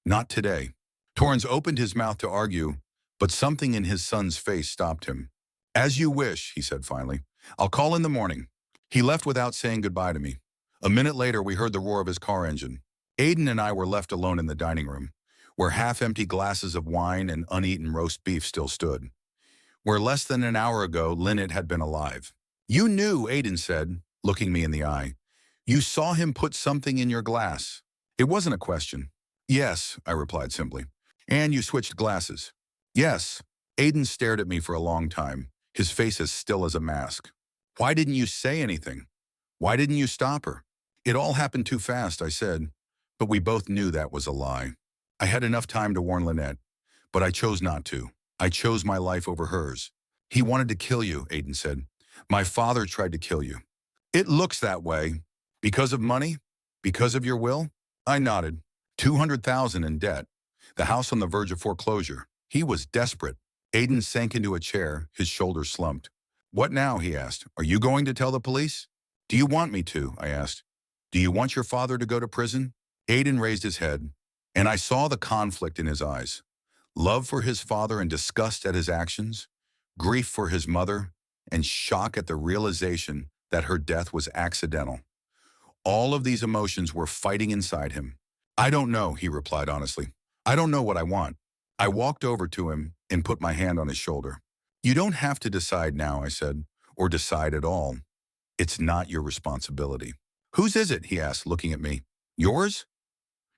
Not today. Torrance opened his mouth to argue, but something in his son's face stopped him. As you wish, he said finally. I'll call in the morning. He left without saying goodbye to me. A minute later, we heard the roar of his car engine. Aiden and I were left alone in the dining room, where half-empty glasses of wine and uneaten roast beef still stood. Where less than an hour ago, Lynette had been alive. You knew, Aiden said, looking me in the eye. You saw him put something in your glass. It wasn't a question. Yes, I replied simply. And you switched glasses. Yes. Aiden stared at me for a long time, his face as still as a mask. Why didn't you say anything? Why didn't you stop her? It all happened too fast, I said, but we both knew that was a lie. I had enough time to warn Lynette, but I chose not to. I chose my life over hers. He wanted to kill you, Aiden said. My father tried to kill you. It looks that way. Because of money? Because of your will? I nodded. 200,000 in debt. The house on the verge of foreclosure. He was desperate. Aiden sank into a chair, his shoulders slumped. What now, he asked. Are you going to tell the police? Do you want me to, I asked. Do you want your father to go to prison? Aiden raised his head, and I saw the conflict in his eyes. Love for his father and disgust at his actions, grief for his mother, and shock at the realization that her death was accidental. All of these emotions were fighting inside him. I don't know, he replied honestly. I don't know what I want. I walked over to him and put my hand on his shoulder. You don't have to decide now, I said, or decide at all. It's not your responsibility. Whose is it, he asked, looking at me. Yours?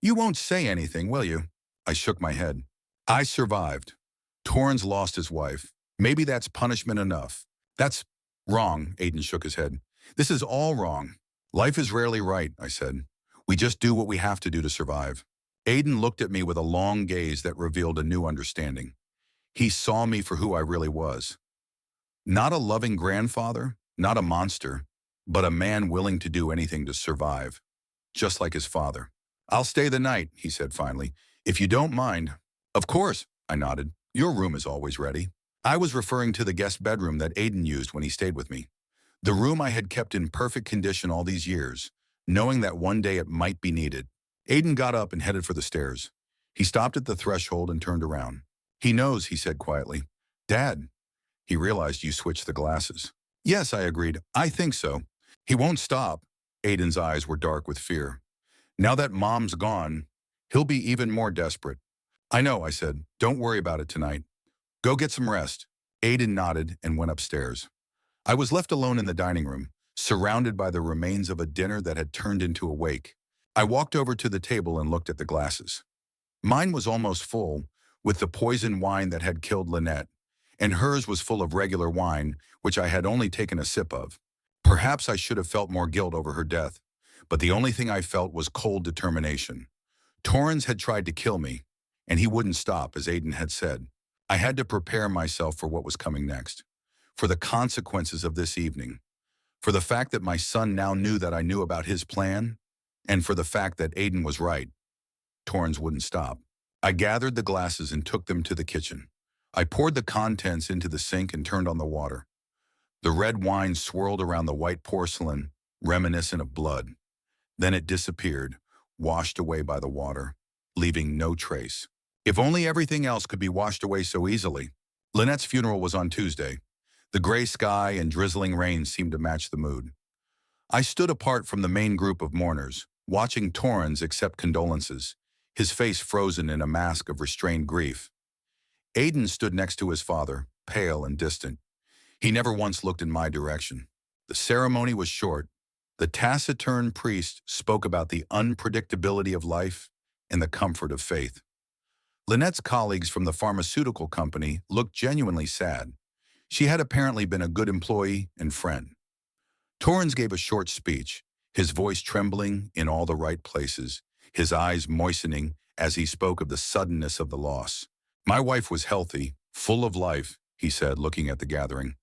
You won't say anything, will you? I shook my head. I survived. Torrance lost his wife. Maybe that's punishment enough. That's wrong, Aiden shook his head. This is all wrong. Life is rarely right, I said. We just do what we have to do to survive. Aiden looked at me with a long gaze that revealed a new understanding. He saw me for who I really was. Not a loving grandfather, not a monster, but a man willing to do anything to survive, just like his father. I'll stay the night, he said finally, if you don't mind. Of course, I nodded. Your room is always ready. I was referring to the guest bedroom that Aiden used when he stayed with me. The room I had kept in perfect condition all these years, knowing that one day it might be needed. Aiden got up and headed for the stairs. He stopped at the threshold and turned around. He knows, he said quietly. Dad. He realized you switched the glasses. Yes, I agreed. I think so. He won't stop. Aiden's eyes were dark with fear. Now that Mom's gone, he'll be even more desperate. I know, I said. Don't worry about it tonight. Go get some rest. Aiden nodded and went upstairs. I was left alone in the dining room, surrounded by the remains of a dinner that had turned into a wake. I walked over to the table and looked at the glasses. Mine was almost full, with the poison wine that had killed Lynette, and hers was full of regular wine, which I had only taken a sip of. Perhaps I should have felt more guilt over her death, but the only thing I felt was cold determination. Torrance had tried to kill me, and he wouldn't stop, as Aiden had said. I had to prepare myself for what was coming next, for the consequences of this evening, for the fact that my son now knew that I knew about his plan, and for the fact that Aiden was right. Torrance wouldn't stop. I gathered the glasses and took them to the kitchen. I poured the contents into the sink and turned on the water. The red wine swirled around the white porcelain, reminiscent of blood. Then it disappeared, washed away by the water, leaving no trace. If only everything else could be washed away so easily. Lynette's funeral was on Tuesday. The gray sky and drizzling rain seemed to match the mood. I stood apart from the main group of mourners, watching Torrance accept condolences, his face frozen in a mask of restrained grief. Aiden stood next to his father, pale and distant. He never once looked in my direction. The ceremony was short. The taciturn priest spoke about the unpredictability of life and the comfort of faith. Lynette's colleagues from the pharmaceutical company looked genuinely sad. She had apparently been a good employee and friend. Torrance gave a short speech, his voice trembling in all the right places, his eyes moistening as he spoke of the suddenness of the loss. My wife was healthy, Full of life, he said, looking at the gathering.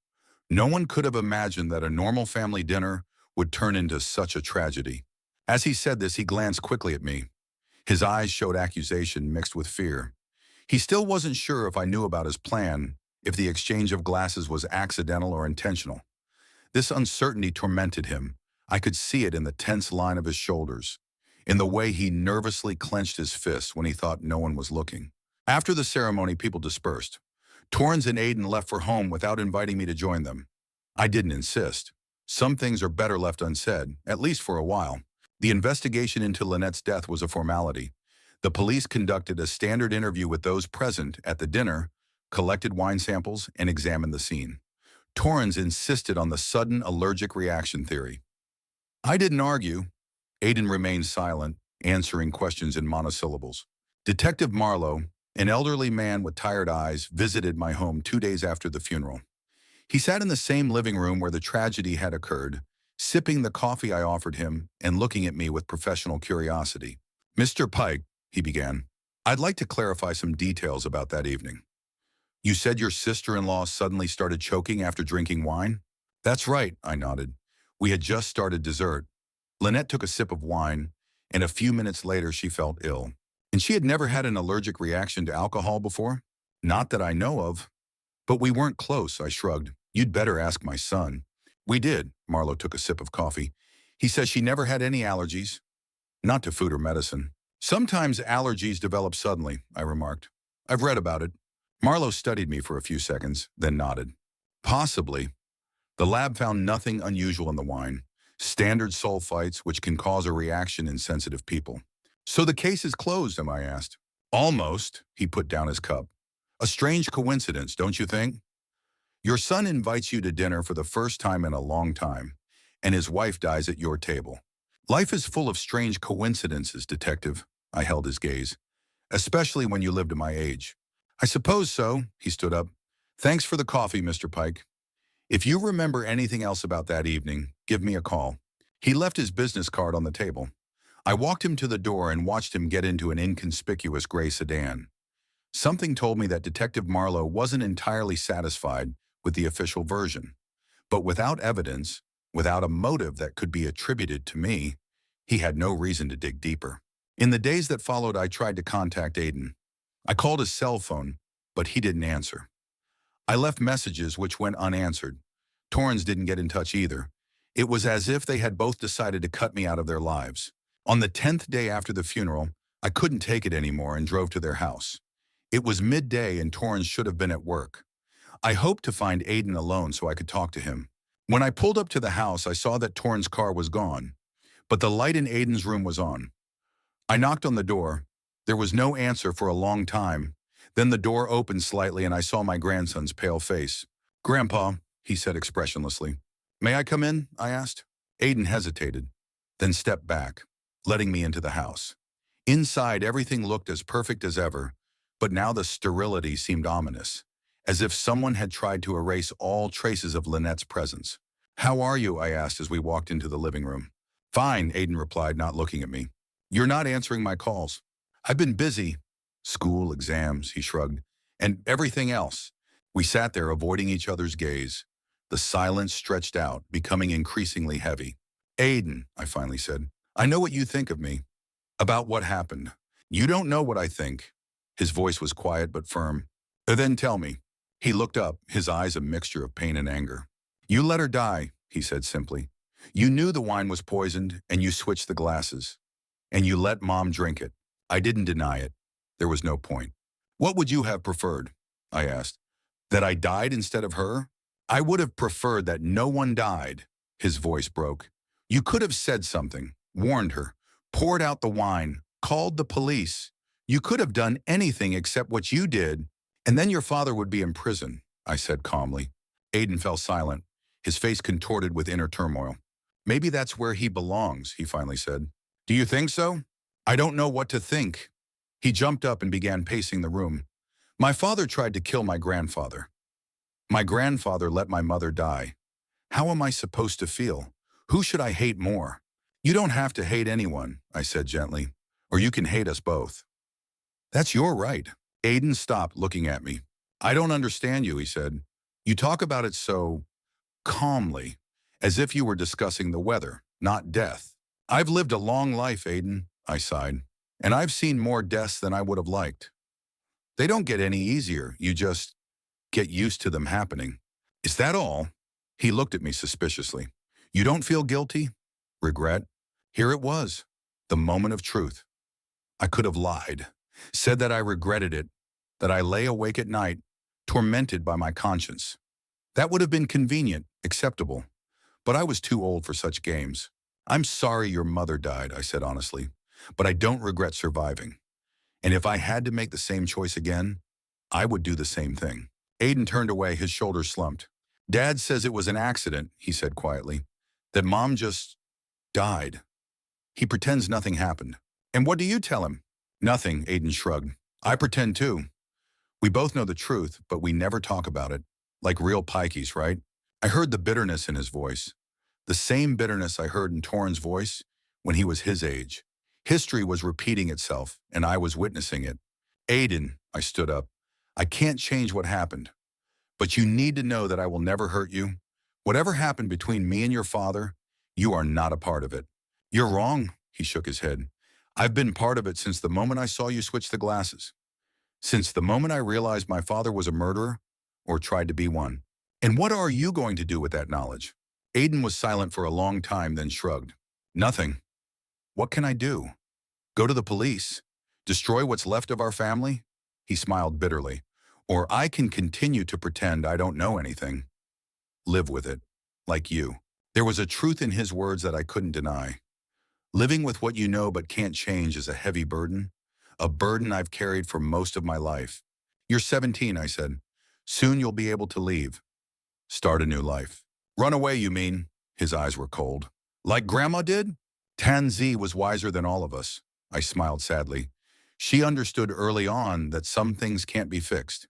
No one could have imagined that a normal family dinner would turn into such a tragedy. As he said this, he glanced quickly at me. His eyes showed accusation mixed with fear. He still wasn't sure if I knew about his plan, if the exchange of glasses was accidental or intentional. This uncertainty tormented him. I could see it in the tense line of his shoulders, in the way he nervously clenched his fists when he thought no one was looking. After the ceremony, people dispersed. Torrance and Aiden left for home without inviting me to join them. I didn't insist. Some things are better left unsaid, at least for a while. The investigation into Lynette's death was a formality. The police conducted a standard interview with those present at the dinner, collected wine samples, and examined the scene. Torrance insisted on the sudden allergic reaction theory. I didn't argue. Aiden remained silent, answering questions in monosyllables. Detective Marlowe, an elderly man with tired eyes, visited my home 2 days after the funeral. He sat in the same living room where the tragedy had occurred, sipping the coffee I offered him and looking at me with professional curiosity. "Mr. Pike," he began, "I'd like to clarify some details about that evening. You said your sister-in-law suddenly started choking after drinking wine?" "That's right," I nodded. "We had just started dessert. Lynette took a sip of wine, and a few minutes later she felt ill. And she had never had an allergic reaction to alcohol before? Not that I know of. But we weren't close," I shrugged. "You'd better ask my son." "We did." Marlowe took a sip of coffee. "He says she never had any allergies. Not to food or medicine." "Sometimes allergies develop suddenly," I remarked. "I've read about it." Marlowe studied me for a few seconds, then nodded. "Possibly. The lab found nothing unusual in the wine. Standard sulfites, which can cause a reaction in sensitive people." "So the case is closed," I asked. "Almost," he put down his cup. "A strange coincidence, don't you think? Your son invites you to dinner for the first time in a long time, and his wife dies at your table. Life is full of strange coincidences, Detective." I held his gaze. "Especially when you lived at my age." "I suppose so," he stood up. "Thanks for the coffee, Mr. Pike. If you remember anything else about that evening, give me a call." He left his business card on the table. I walked him to the door and watched him get into an inconspicuous gray sedan. Something told me that Detective Marlowe wasn't entirely satisfied with the official version. But without evidence, without a motive that could be attributed to me, he had no reason to dig deeper. In the days that followed, I tried to contact Aiden. I called his cell phone, but he didn't answer. I left messages which went unanswered. Torrance didn't get in touch either. It was as if they had both decided to cut me out of their lives. On the 10th day after the funeral, I couldn't take it anymore and drove to their house. It was midday and Torrance should have been at work. I hoped to find Aiden alone so I could talk to him. When I pulled up to the house, I saw that Torrance's car was gone, but the light in Aiden's room was on. I knocked on the door. There was no answer for a long time. Then the door opened slightly and I saw my grandson's pale face. "Grandpa," he said expressionlessly. "May I come in?" I asked. Aiden hesitated, then stepped back, letting me into the house. Inside, everything looked as perfect as ever, but now the sterility seemed ominous, as if someone had tried to erase all traces of Lynette's presence. "How are you?" I asked as we walked into the living room. "Fine," Aiden replied, not looking at me. "You're not answering my calls." "I've been busy." "School, exams," he shrugged, "and everything else." We sat there, avoiding each other's gaze. The silence stretched out, becoming increasingly heavy. "Aiden," I finally said, "I know what you think of me. About what happened. You don't know what I think." His voice was quiet but firm. "Then tell me." He looked up, his eyes a mixture of pain and anger. "You let her die," he said simply. "You knew the wine was poisoned, and you switched the glasses. And you let Mom drink it." I didn't deny it. There was no point. "What would you have preferred?" I asked. "That I died instead of her?" "I would have preferred that no one died." His voice broke. "You could have said something, warned her, poured out the wine, called the police. You could have done anything except what you did, and then your father would be in prison," I said calmly. Aiden fell silent, his face contorted with inner turmoil. "Maybe that's where he belongs," he finally said. "Do you think so?" "I don't know what to think." He jumped up and began pacing the room. "My father tried to kill my grandfather. My grandfather let my mother die. How am I supposed to feel? Who should I hate more?" "You don't have to hate anyone," I said gently, "or you can hate us both." "That's your right." Aiden stopped looking at me. I don't understand you, he said. You talk about it so calmly, as if you were discussing the weather, not death. I've lived a long life, Aiden, I sighed, and I've seen more deaths than I would have liked. They don't get any easier, you just get used to them happening. Is that all? He looked at me suspiciously. You don't feel guilty? Regret? Here it was, the moment of truth. I could have lied, said that I regretted it, that I lay awake at night, tormented by my conscience. That would have been convenient, acceptable, but I was too old for such games. I'm sorry your mother died, I said honestly, but I don't regret surviving. And if I had to make the same choice again, I would do the same thing. Aiden turned away, his shoulders slumped. Dad says it was an accident, he said quietly, that Mom just died. He pretends nothing happened. And what do you tell him? Nothing, Aiden shrugged. I pretend too. We both know the truth, but we never talk about it. Like real pikeys, right? I heard the bitterness in his voice. The same bitterness I heard in Torrin's voice when he was his age. History was repeating itself, and I was witnessing it. Aiden, I stood up. I can't change what happened, but you need to know that I will never hurt you. Whatever happened between me and your father, you are not a part of it. You're wrong, he shook his head. I've been part of it since the moment I saw you switch the glasses. Since the moment I realized my father was a murderer, or tried to be one. And what are you going to do with that knowledge? Aiden was silent for a long time, then shrugged. Nothing. What can I do? Go to the police? Destroy what's left of our family? He smiled bitterly. Or I can continue to pretend I don't know anything. Live with it. Like you. There was a truth in his words that I couldn't deny. Living with what you know but can't change is a heavy burden. A burden I've carried for most of my life. You're 17, I said. Soon you'll be able to leave. Start a new life. Run away, you mean? His eyes were cold. Like Grandma did? Tanzi was wiser than all of us. I smiled sadly. She understood early on that some things can't be fixed.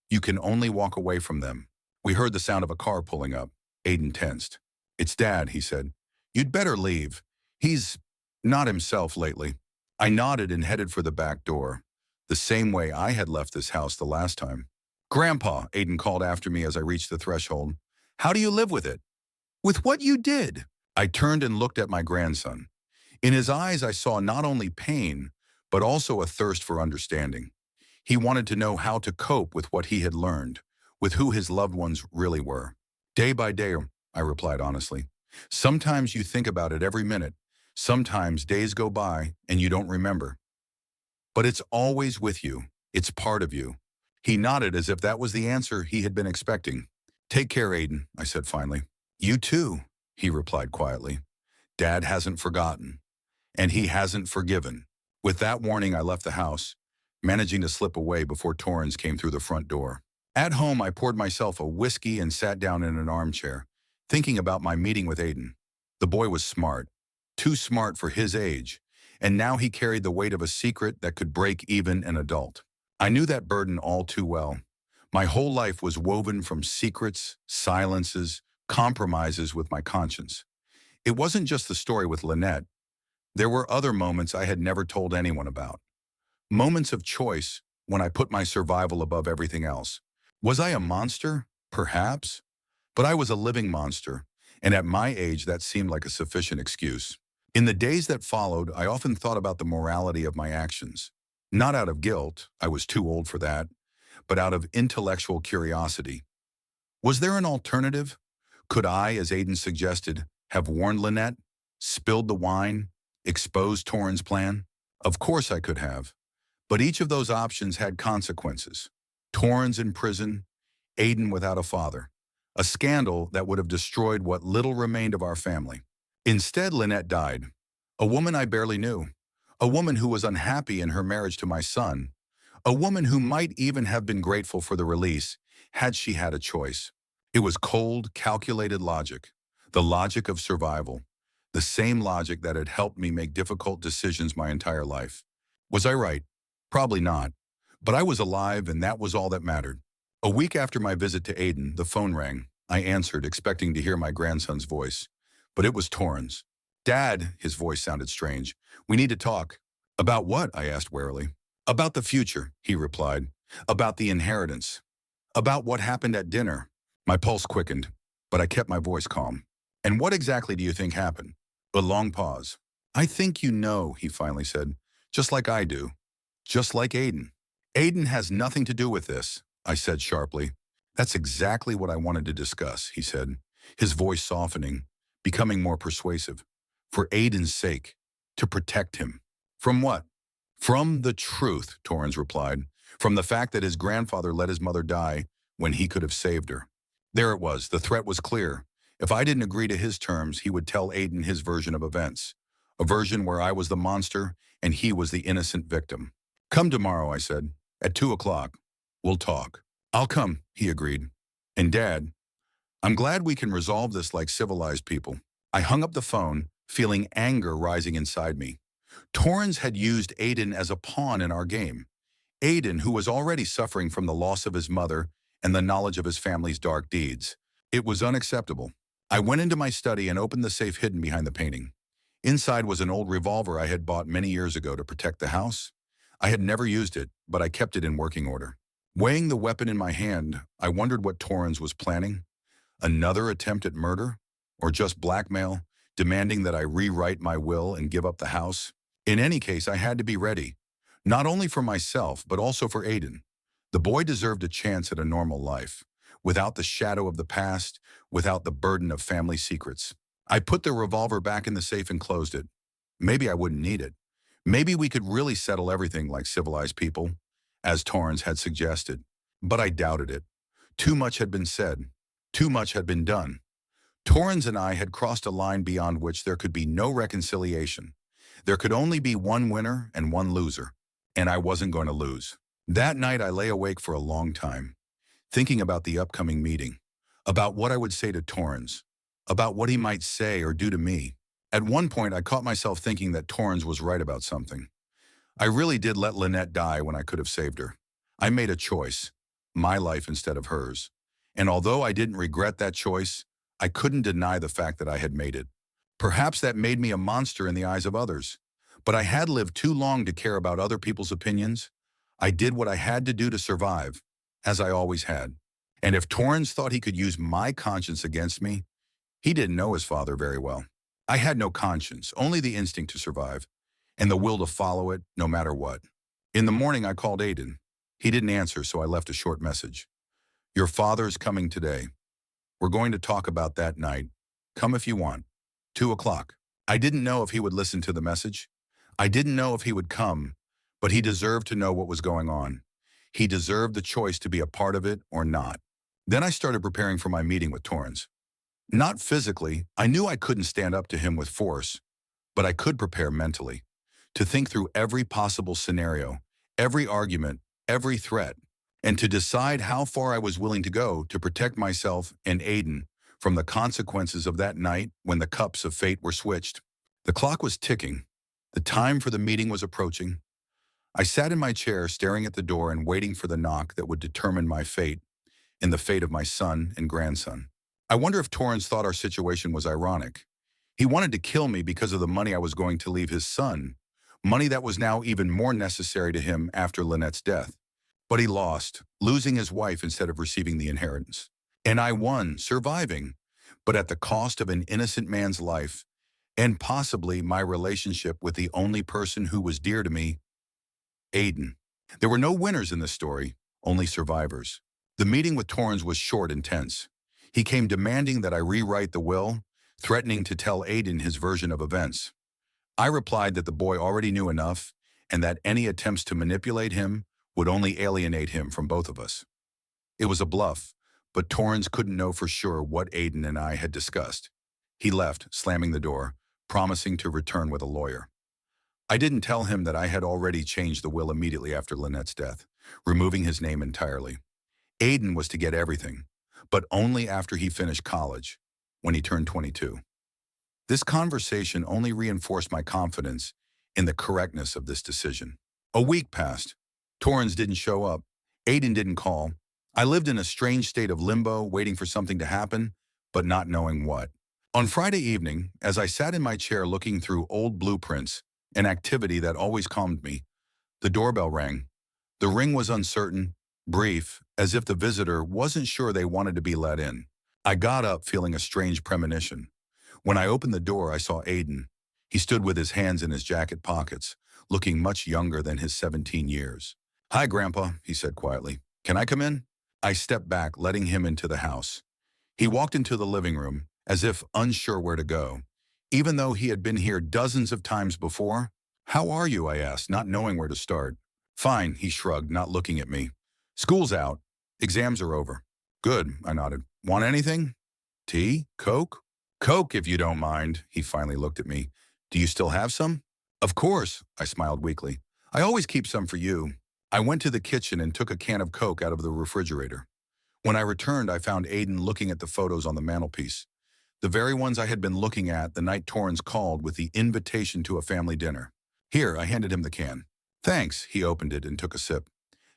You can only walk away from them. We heard the sound of a car pulling up. Aiden tensed. It's Dad, he said. You'd better leave. He's not himself lately. I nodded and headed for the back door, the same way I had left this house the last time. Grandpa, Aiden called after me as I reached the threshold. How do you live with it? With what you did. I turned and looked at my grandson. In his eyes, I saw not only pain, but also a thirst for understanding. He wanted to know how to cope with what he had learned, with who his loved ones really were. Day by day, I replied honestly. Sometimes you think about it every minute. Sometimes days go by and you don't remember. But it's always with you. It's part of you. He nodded as if that was the answer he had been expecting. Take care, Aiden, I said finally. You too, he replied quietly. Dad hasn't forgotten. And he hasn't forgiven. With that warning, I left the house, managing to slip away before Torrens came through the front door. At home, I poured myself a whiskey and sat down in an armchair, thinking about my meeting with Aiden. The boy was smart, too smart for his age, and now he carried the weight of a secret that could break even an adult. I knew that burden all too well. My whole life was woven from secrets, silences, compromises with my conscience. It wasn't just the story with Lynette. There were other moments I had never told anyone about. Moments of choice when I put my survival above everything else. Was I a monster? Perhaps. But I was a living monster, and at my age that seemed like a sufficient excuse. In the days that followed, I often thought about the morality of my actions. Not out of guilt, I was too old for that, but out of intellectual curiosity. Was there an alternative? Could I, as Aiden suggested, have warned Lynette, spilled the wine, exposed Torrin's plan? Of course I could have. But each of those options had consequences. Torrens in prison, Aiden without a father. A scandal that would have destroyed what little remained of our family. Instead, Lynette died. A woman I barely knew. A woman who was unhappy in her marriage to my son. A woman who might even have been grateful for the release had she had a choice. It was cold, calculated logic. The logic of survival. The same logic that had helped me make difficult decisions my entire life. Was I right? Probably not. But I was alive, and that was all that mattered. A week after my visit to Aiden, the phone rang. I answered, expecting to hear my grandson's voice. But it was Torrens. Dad, his voice sounded strange. We need to talk. About what? I asked warily. About the future, he replied. About the inheritance. About what happened at dinner. My pulse quickened, but I kept my voice calm. And what exactly do you think happened? A long pause. I think you know, he finally said. Just like I do. Just like Aiden. Aiden has nothing to do with this, I said sharply. That's exactly what I wanted to discuss, he said, his voice softening, becoming more persuasive. For Aiden's sake. To protect him. From what? From the truth, Torrens replied. From the fact that his grandfather let his mother die when he could have saved her. There it was. The threat was clear. If I didn't agree to his terms, he would tell Aiden his version of events. A version where I was the monster and he was the innocent victim. Come tomorrow, I said. At 2 o'clock. We'll talk. I'll come, he agreed. And Dad, I'm glad we can resolve this like civilized people. I hung up the phone, feeling anger rising inside me. Torrens had used Aiden as a pawn in our game. Aiden, who was already suffering from the loss of his mother and the knowledge of his family's dark deeds. It was unacceptable. I went into my study and opened the safe hidden behind the painting. Inside was an old revolver I had bought many years ago to protect the house. I had never used it, but I kept it in working order. Weighing the weapon in my hand, I wondered what Torrens was planning. Another attempt at murder? Or just blackmail, demanding that I rewrite my will and give up the house? In any case, I had to be ready. Not only for myself, but also for Aiden. The boy deserved a chance at a normal life, without the shadow of the past, without the burden of family secrets. I put the revolver back in the safe and closed it. Maybe I wouldn't need it. Maybe we could really settle everything like civilized people, as Torrens had suggested. But I doubted it. Too much had been said. Too much had been done. Torrens and I had crossed a line beyond which there could be no reconciliation. There could only be one winner and one loser. And I wasn't going to lose. That night I lay awake for a long time, thinking about the upcoming meeting, about what I would say to Torrens, about what he might say or do to me. At one point I caught myself thinking that Torrens was right about something. I really did let Lynette die when I could have saved her. I made a choice, my life instead of hers. And although I didn't regret that choice, I couldn't deny the fact that I had made it. Perhaps that made me a monster in the eyes of others. But I had lived too long to care about other people's opinions. I did what I had to do to survive, as I always had. And if Torrens thought he could use my conscience against me, he didn't know his father very well. I had no conscience, only the instinct to survive, and the will to follow it no matter what. In the morning, I called Aiden. He didn't answer, so I left a short message. Your father's coming today. We're going to talk about that night. Come if you want. 2 o'clock. I didn't know if he would listen to the message. I didn't know if he would come, but he deserved to know what was going on. He deserved the choice to be a part of it or not. Then I started preparing for my meeting with Torrens. Not physically, I knew I couldn't stand up to him with force, but I could prepare mentally, to think through every possible scenario, every argument, every threat, and to decide how far I was willing to go to protect myself and Aiden from the consequences of that night when the cups of fate were switched. The clock was ticking. The time for the meeting was approaching. I sat in my chair staring at the door and waiting for the knock that would determine my fate and the fate of my son and grandson. I wonder if Torrens thought our situation was ironic. He wanted to kill me because of the money I was going to leave his son, money that was now even more necessary to him after Lynette's death. But he lost, losing his wife instead of receiving the inheritance. And I won, surviving, but at the cost of an innocent man's life and possibly my relationship with the only person who was dear to me, Aiden. There were no winners in this story, only survivors. The meeting with Torrens was short and tense. He came demanding that I rewrite the will, threatening to tell Aiden his version of events. I replied that the boy already knew enough and that any attempts to manipulate him would only alienate him from both of us. It was a bluff, but Torrens couldn't know for sure what Aiden and I had discussed. He left, slamming the door, promising to return with a lawyer. I didn't tell him that I had already changed the will immediately after Lynette's death, removing his name entirely. Aiden was to get everything, but only after he finished college, when he turned 22. This conversation only reinforced my confidence in the correctness of this decision. A week passed. Torrens didn't show up. Aiden didn't call. I lived in a strange state of limbo, waiting for something to happen, but not knowing what. On Friday evening, as I sat in my chair looking through old blueprints, an activity that always calmed me, the doorbell rang. The ring was uncertain, brief, as if the visitor wasn't sure they wanted to be let in. I got up feeling a strange premonition. When I opened the door, I saw Aiden. He stood with his hands in his jacket pockets, looking much younger than his 17 years. "Hi, Grandpa," he said quietly. "Can I come in?" I stepped back, letting him into the house. He walked into the living room, as if unsure where to go, even though he had been here dozens of times before. "How are you?" I asked, not knowing where to start. "Fine," he shrugged, not looking at me. "School's out. Exams are over." "Good," I nodded. "Want anything? Tea? Coke?" "Coke, if you don't mind." He finally looked at me. "Do you still have some?" "Of course," I smiled weakly. "I always keep some for you." I went to the kitchen and took a can of Coke out of the refrigerator. When I returned, I found Aiden looking at the photos on the mantelpiece, the very ones I had been looking at the night Torrance called with the invitation to a family dinner. "Here," I handed him the can. "Thanks." He opened it and took a sip.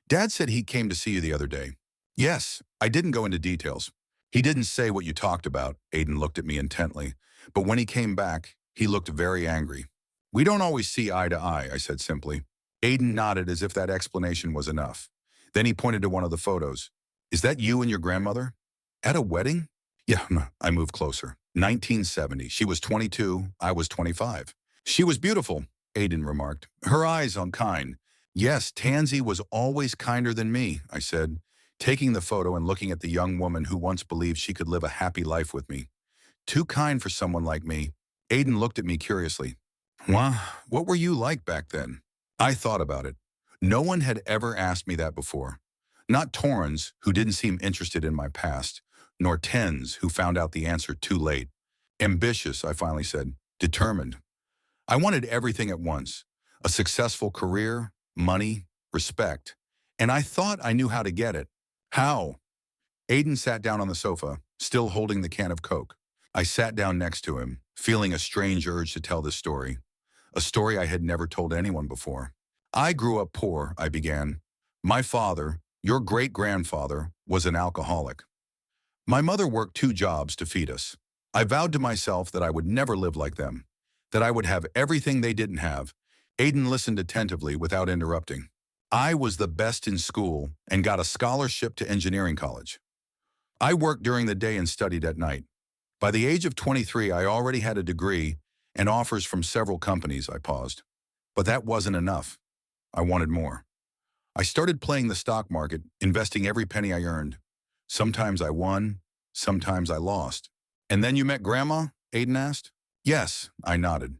"Dad said he came to see you the other day." "Yes." I didn't go into details. "He didn't say what you talked about." Aiden looked at me intently. But when he came back, he looked very angry. "We don't always see eye to eye," I said simply. Aiden nodded as if that explanation was enough. Then he pointed to one of the photos. "Is that you and your grandmother? At a wedding?" "Yeah." I moved closer. 1970. She was 22. I was 25. "She was beautiful," Aiden remarked. "Her eyes unkind." "Yes, Tansy was always kinder than me," I said, taking the photo and looking at the young woman who once believed she could live a happy life with me. "Too kind for someone like me." Aiden looked at me curiously. "Well, what were you like back then?" I thought about it. No one had ever asked me that before. Not Torrance, who didn't seem interested in my past, nor Tens, who found out the answer too late. "Ambitious," I finally said. "Determined." I wanted everything at once. A successful career, money, respect. And I thought I knew how to get it. "How?" Aiden sat down on the sofa, still holding the can of Coke. I sat down next to him, feeling a strange urge to tell this story. A story I had never told anyone before. "I grew up poor," I began. "My father, your great-grandfather, was an alcoholic. My mother worked 2 jobs to feed us. I vowed to myself that I would never live like them, that I would have everything they didn't have." Aiden listened attentively without interrupting. "I was the best in school and got a scholarship to engineering college. I worked during the day and studied at night. By the age of 23, I already had a degree and offers from several companies." I paused. "But that wasn't enough. I wanted more. I started playing the stock market, investing every penny I earned. Sometimes I won, sometimes I lost." "And then you met Grandma?" Aiden asked. "Yes," I nodded.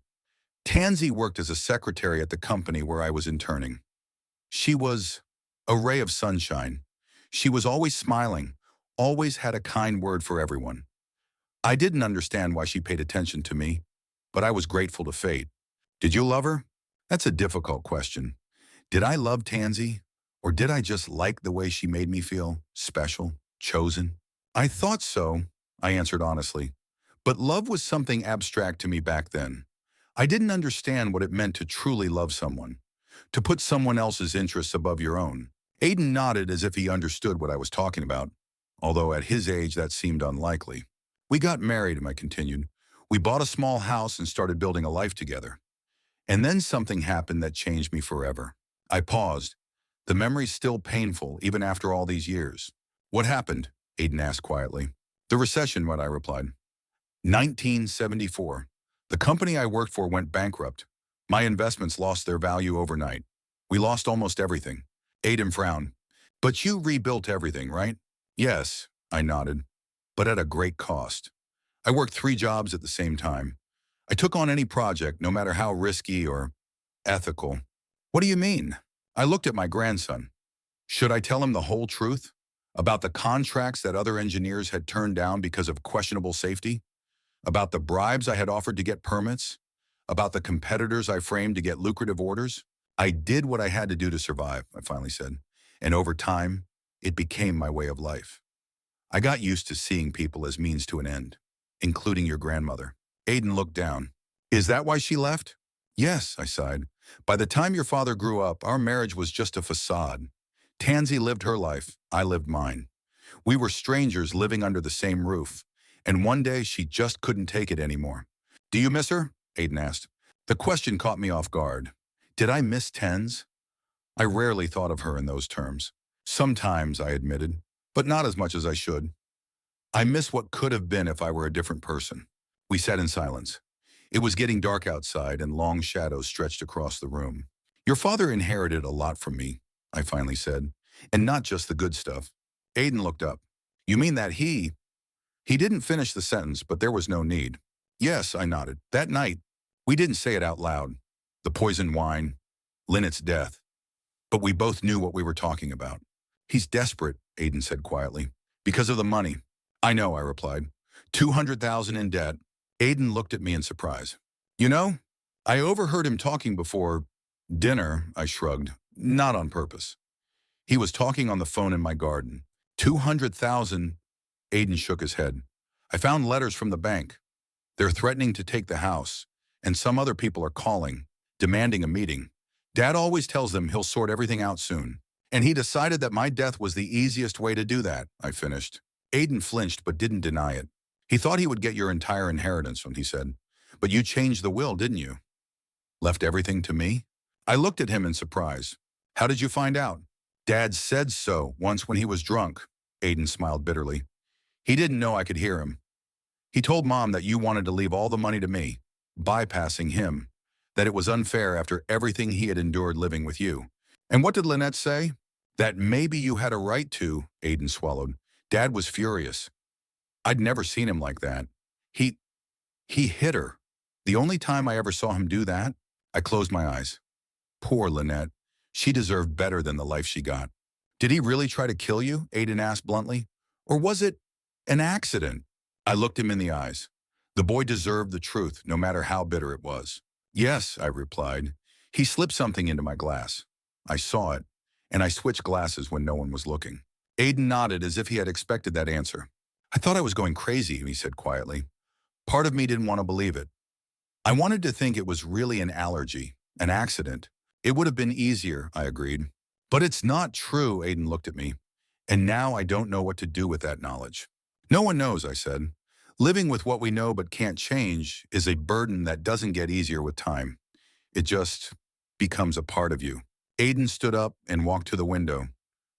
"Tansy worked as a secretary at the company where I was interning. She was a ray of sunshine. She was always smiling, always had a kind word for everyone. I didn't understand why she paid attention to me, but I was grateful to fate." "Did you love her?" "That's a difficult question. Did I love Tansy? Or did I just like the way she made me feel special, chosen?" "I thought so," I answered honestly. "But love was something abstract to me back then. I didn't understand what it meant to truly love someone, to put someone else's interests above your own." Aiden nodded as if he understood what I was talking about, although at his age that seemed unlikely. "We got married," I continued. "We bought a small house and started building a life together. And then something happened that changed me forever." I paused. The memory's still painful, even after all these years. "What happened?" Aiden asked quietly. "The recession," I replied. 1974. The company I worked for went bankrupt. My investments lost their value overnight. We lost almost everything." Aiden frowned. "But you rebuilt everything, right?" "Yes," I nodded, "but at a great cost. I worked 3 jobs at the same time. I took on any project, no matter how risky or ethical." "What do you mean?" I looked at my grandson. Should I tell him the whole truth? About the contracts that other engineers had turned down because of questionable safety? About the bribes I had offered to get permits? About the competitors I framed to get lucrative orders? "I did what I had to do to survive," I finally said. "And over time, it became my way of life. I got used to seeing people as means to an end, including your grandmother." Aiden looked down. "Is that why she left?" "Yes," I sighed. "By the time your father grew up, our marriage was just a facade. Tansy lived her life, I lived mine. We were strangers living under the same roof, and one day she just couldn't take it anymore." "Do you miss her?" Aiden asked. The question caught me off guard. Did I miss Tens? I rarely thought of her in those terms. Sometimes, I admitted, but not as much as I should. I miss what could have been if I were a different person. We sat in silence. It was getting dark outside and long shadows stretched across the room. Your father inherited a lot from me, I finally said, and not just the good stuff. Aiden looked up. You mean that he didn't finish the sentence, but there was no need. Yes, I nodded. That night, we didn't say it out loud. The poisoned wine, Lynette's death. But we both knew what we were talking about. He's desperate, Aiden said quietly. Because of the money. I know, I replied. 200,000 in debt. Aiden looked at me in surprise. You know, I overheard him talking before dinner, I shrugged. Not on purpose. He was talking on the phone in my garden. 200,000, Aiden shook his head. I found letters from the bank. They're threatening to take the house, and some other people are calling, demanding a meeting. Dad always tells them he'll sort everything out soon. And he decided that my death was the easiest way to do that, I finished. Aiden flinched but didn't deny it. He thought he would get your entire inheritance, he said. But you changed the will, didn't you? Left everything to me? I looked at him in surprise. How did you find out? Dad said so once when he was drunk. Aiden smiled bitterly. He didn't know I could hear him. He told Mom that you wanted to leave all the money to me, bypassing him, that it was unfair after everything he had endured living with you. And what did Lynette say? That maybe you had a right to, Aiden swallowed. Dad was furious. I'd never seen him like that. He hit her. The only time I ever saw him do that, I closed my eyes. Poor Lynette. She deserved better than the life she got. Did he really try to kill you? Aiden asked bluntly. Or was it an accident? I looked him in the eyes. The boy deserved the truth, no matter how bitter it was. Yes, I replied. He slipped something into my glass. I saw it, and I switched glasses when no one was looking. Aiden nodded as if he had expected that answer. I thought I was going crazy, he said quietly. Part of me didn't want to believe it. I wanted to think it was really an allergy, an accident. It would have been easier, I agreed. But it's not true, Aiden looked at me. And now I don't know what to do with that knowledge. No one knows, I said. Living with what we know but can't change is a burden that doesn't get easier with time. It just becomes a part of you. Aiden stood up and walked to the window,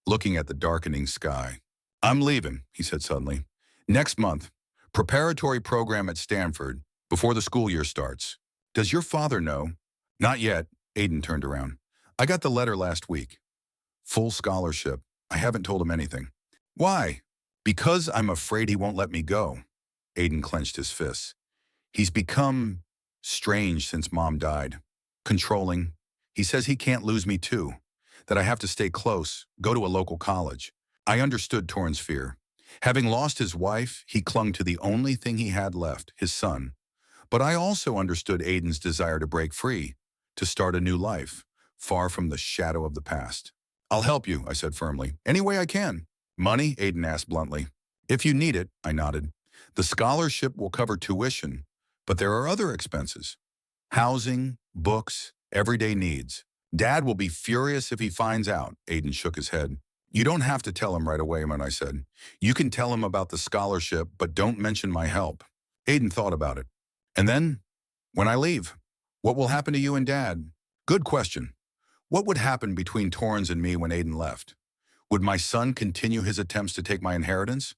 looking at the darkening sky. I'm leaving, he said suddenly. Next month, preparatory program at Stanford, before the school year starts. Does your father know? Not yet, Aiden turned around. I got the letter last week. Full scholarship. I haven't told him anything. Why? Because I'm afraid he won't let me go. Aiden clenched his fists. He's become strange since Mom died. Controlling. He says he can't lose me too. That I have to stay close, go to a local college. I understood Torrance' fear. Having lost his wife, he clung to the only thing he had left, his son. But I also understood Aiden's desire to break free, to start a new life, far from the shadow of the past. I'll help you, I said firmly, any way I can. Money? Aiden asked bluntly. If you need it, I nodded. The scholarship will cover tuition, but there are other expenses. Housing, books, everyday needs. Dad will be furious if he finds out, Aiden shook his head. You don't have to tell him right away, I said. You can tell him about the scholarship, but don't mention my help. Aiden thought about it. And then, when I leave, what will happen to you and Dad? Good question. What would happen between Torrance and me when Aiden left? Would my son continue his attempts to take my inheritance?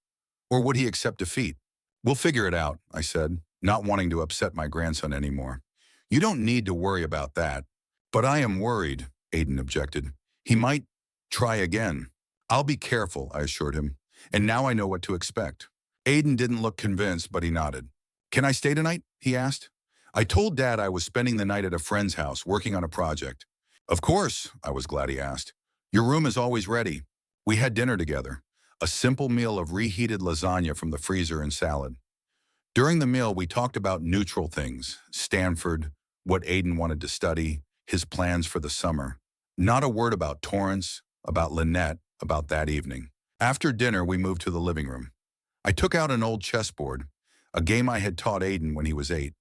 Or would he accept defeat? We'll figure it out, I said, not wanting to upset my grandson anymore. You don't need to worry about that. But I am worried, Aiden objected. He might try again. I'll be careful, I assured him. And now I know what to expect. Aiden didn't look convinced, but he nodded. Can I stay tonight? He asked. I told Dad I was spending the night at a friend's house working on a project. Of course, I was glad he asked. Your room is always ready. We had dinner together. A simple meal of reheated lasagna from the freezer and salad. During the meal, we talked about neutral things, Stanford, what Aiden wanted to study, his plans for the summer. Not a word about Torrance, about Lynette, about that evening. After dinner, we moved to the living room. I took out an old chessboard, a game I had taught Aiden when he was 8.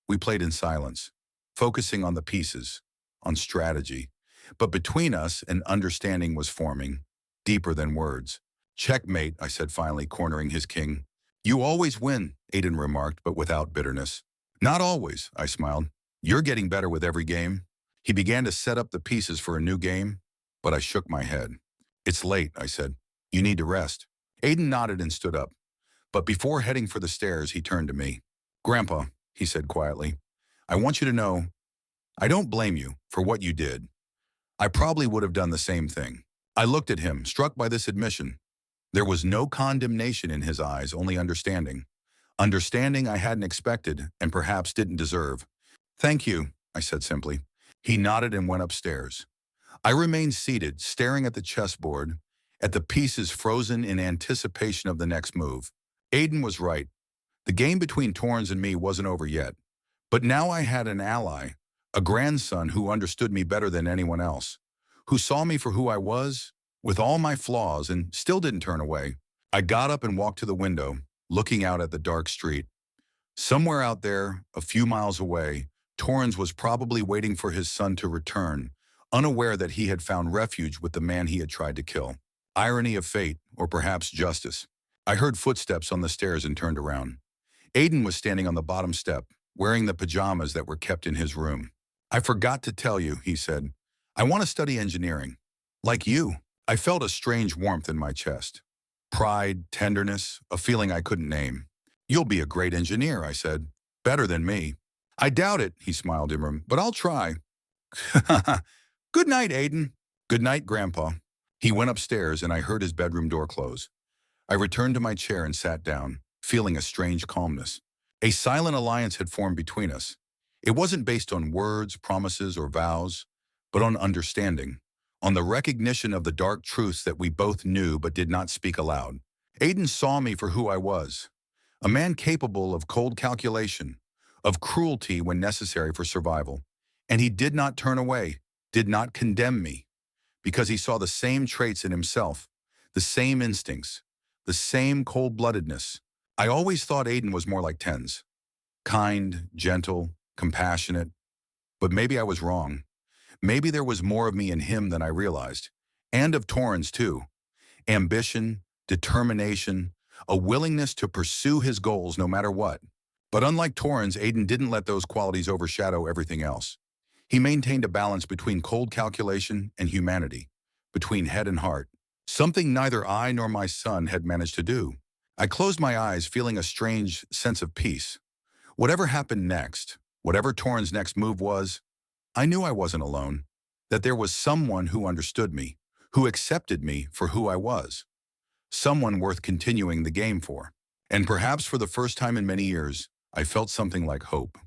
We played in silence, focusing on the pieces, on strategy. But between us, an understanding was forming, deeper than words. Checkmate, I said finally, cornering his king. You always win, Aiden remarked, but without bitterness. Not always, I smiled. You're getting better with every game. He began to set up the pieces for a new game, but I shook my head. It's late, I said. You need to rest. Aiden nodded and stood up. But before heading for the stairs, he turned to me. Grandpa, he said quietly, I want you to know, I don't blame you for what you did. I probably would have done the same thing. I looked at him, struck by this admission. There was no condemnation in his eyes, only understanding. Understanding I hadn't expected and perhaps didn't deserve. Thank you, I said simply. He nodded and went upstairs. I remained seated, staring at the chessboard, at the pieces frozen in anticipation of the next move. Aiden was right. The game between Torrens and me wasn't over yet. But now I had an ally, a grandson who understood me better than anyone else, who saw me for who I was, with all my flaws, and still didn't turn away. I got up and walked to the window, looking out at the dark street. Somewhere out there, a few miles away, Torrens was probably waiting for his son to return, unaware that he had found refuge with the man he had tried to kill. Irony of fate, or perhaps justice. I heard footsteps on the stairs and turned around. Aiden was standing on the bottom step, wearing the pajamas that were kept in his room. I forgot to tell you, he said. I want to study engineering. Like you. I felt a strange warmth in my chest. Pride, tenderness, a feeling I couldn't name. You'll be a great engineer, I said. Better than me. I doubt it, he smiled in room, but I'll try. Good night, Aiden. Good night, Grandpa. He went upstairs and I heard his bedroom door close. I returned to my chair and sat down, feeling a strange calmness. A silent alliance had formed between us. It wasn't based on words, promises, or vows, but on understanding, on the recognition of the dark truths that we both knew but did not speak aloud. Aiden saw me for who I was, a man capable of cold calculation, of cruelty when necessary for survival, and he did not turn away, did not condemn me, because he saw the same traits in himself, the same instincts, the same cold-bloodedness. I always thought Aiden was more like Tens, kind, gentle, compassionate, but maybe I was wrong. Maybe there was more of me in him than I realized, and of Torrens too. Ambition, determination, a willingness to pursue his goals no matter what. But unlike Torrens, Aiden didn't let those qualities overshadow everything else. He maintained a balance between cold calculation and humanity, between head and heart, something neither I nor my son had managed to do. I closed my eyes, feeling a strange sense of peace. Whatever happened next, whatever Torrens' next move was, I knew I wasn't alone, that there was someone who understood me, who accepted me for who I was, someone worth continuing the game for. And perhaps for the first time in many years, I felt something like hope.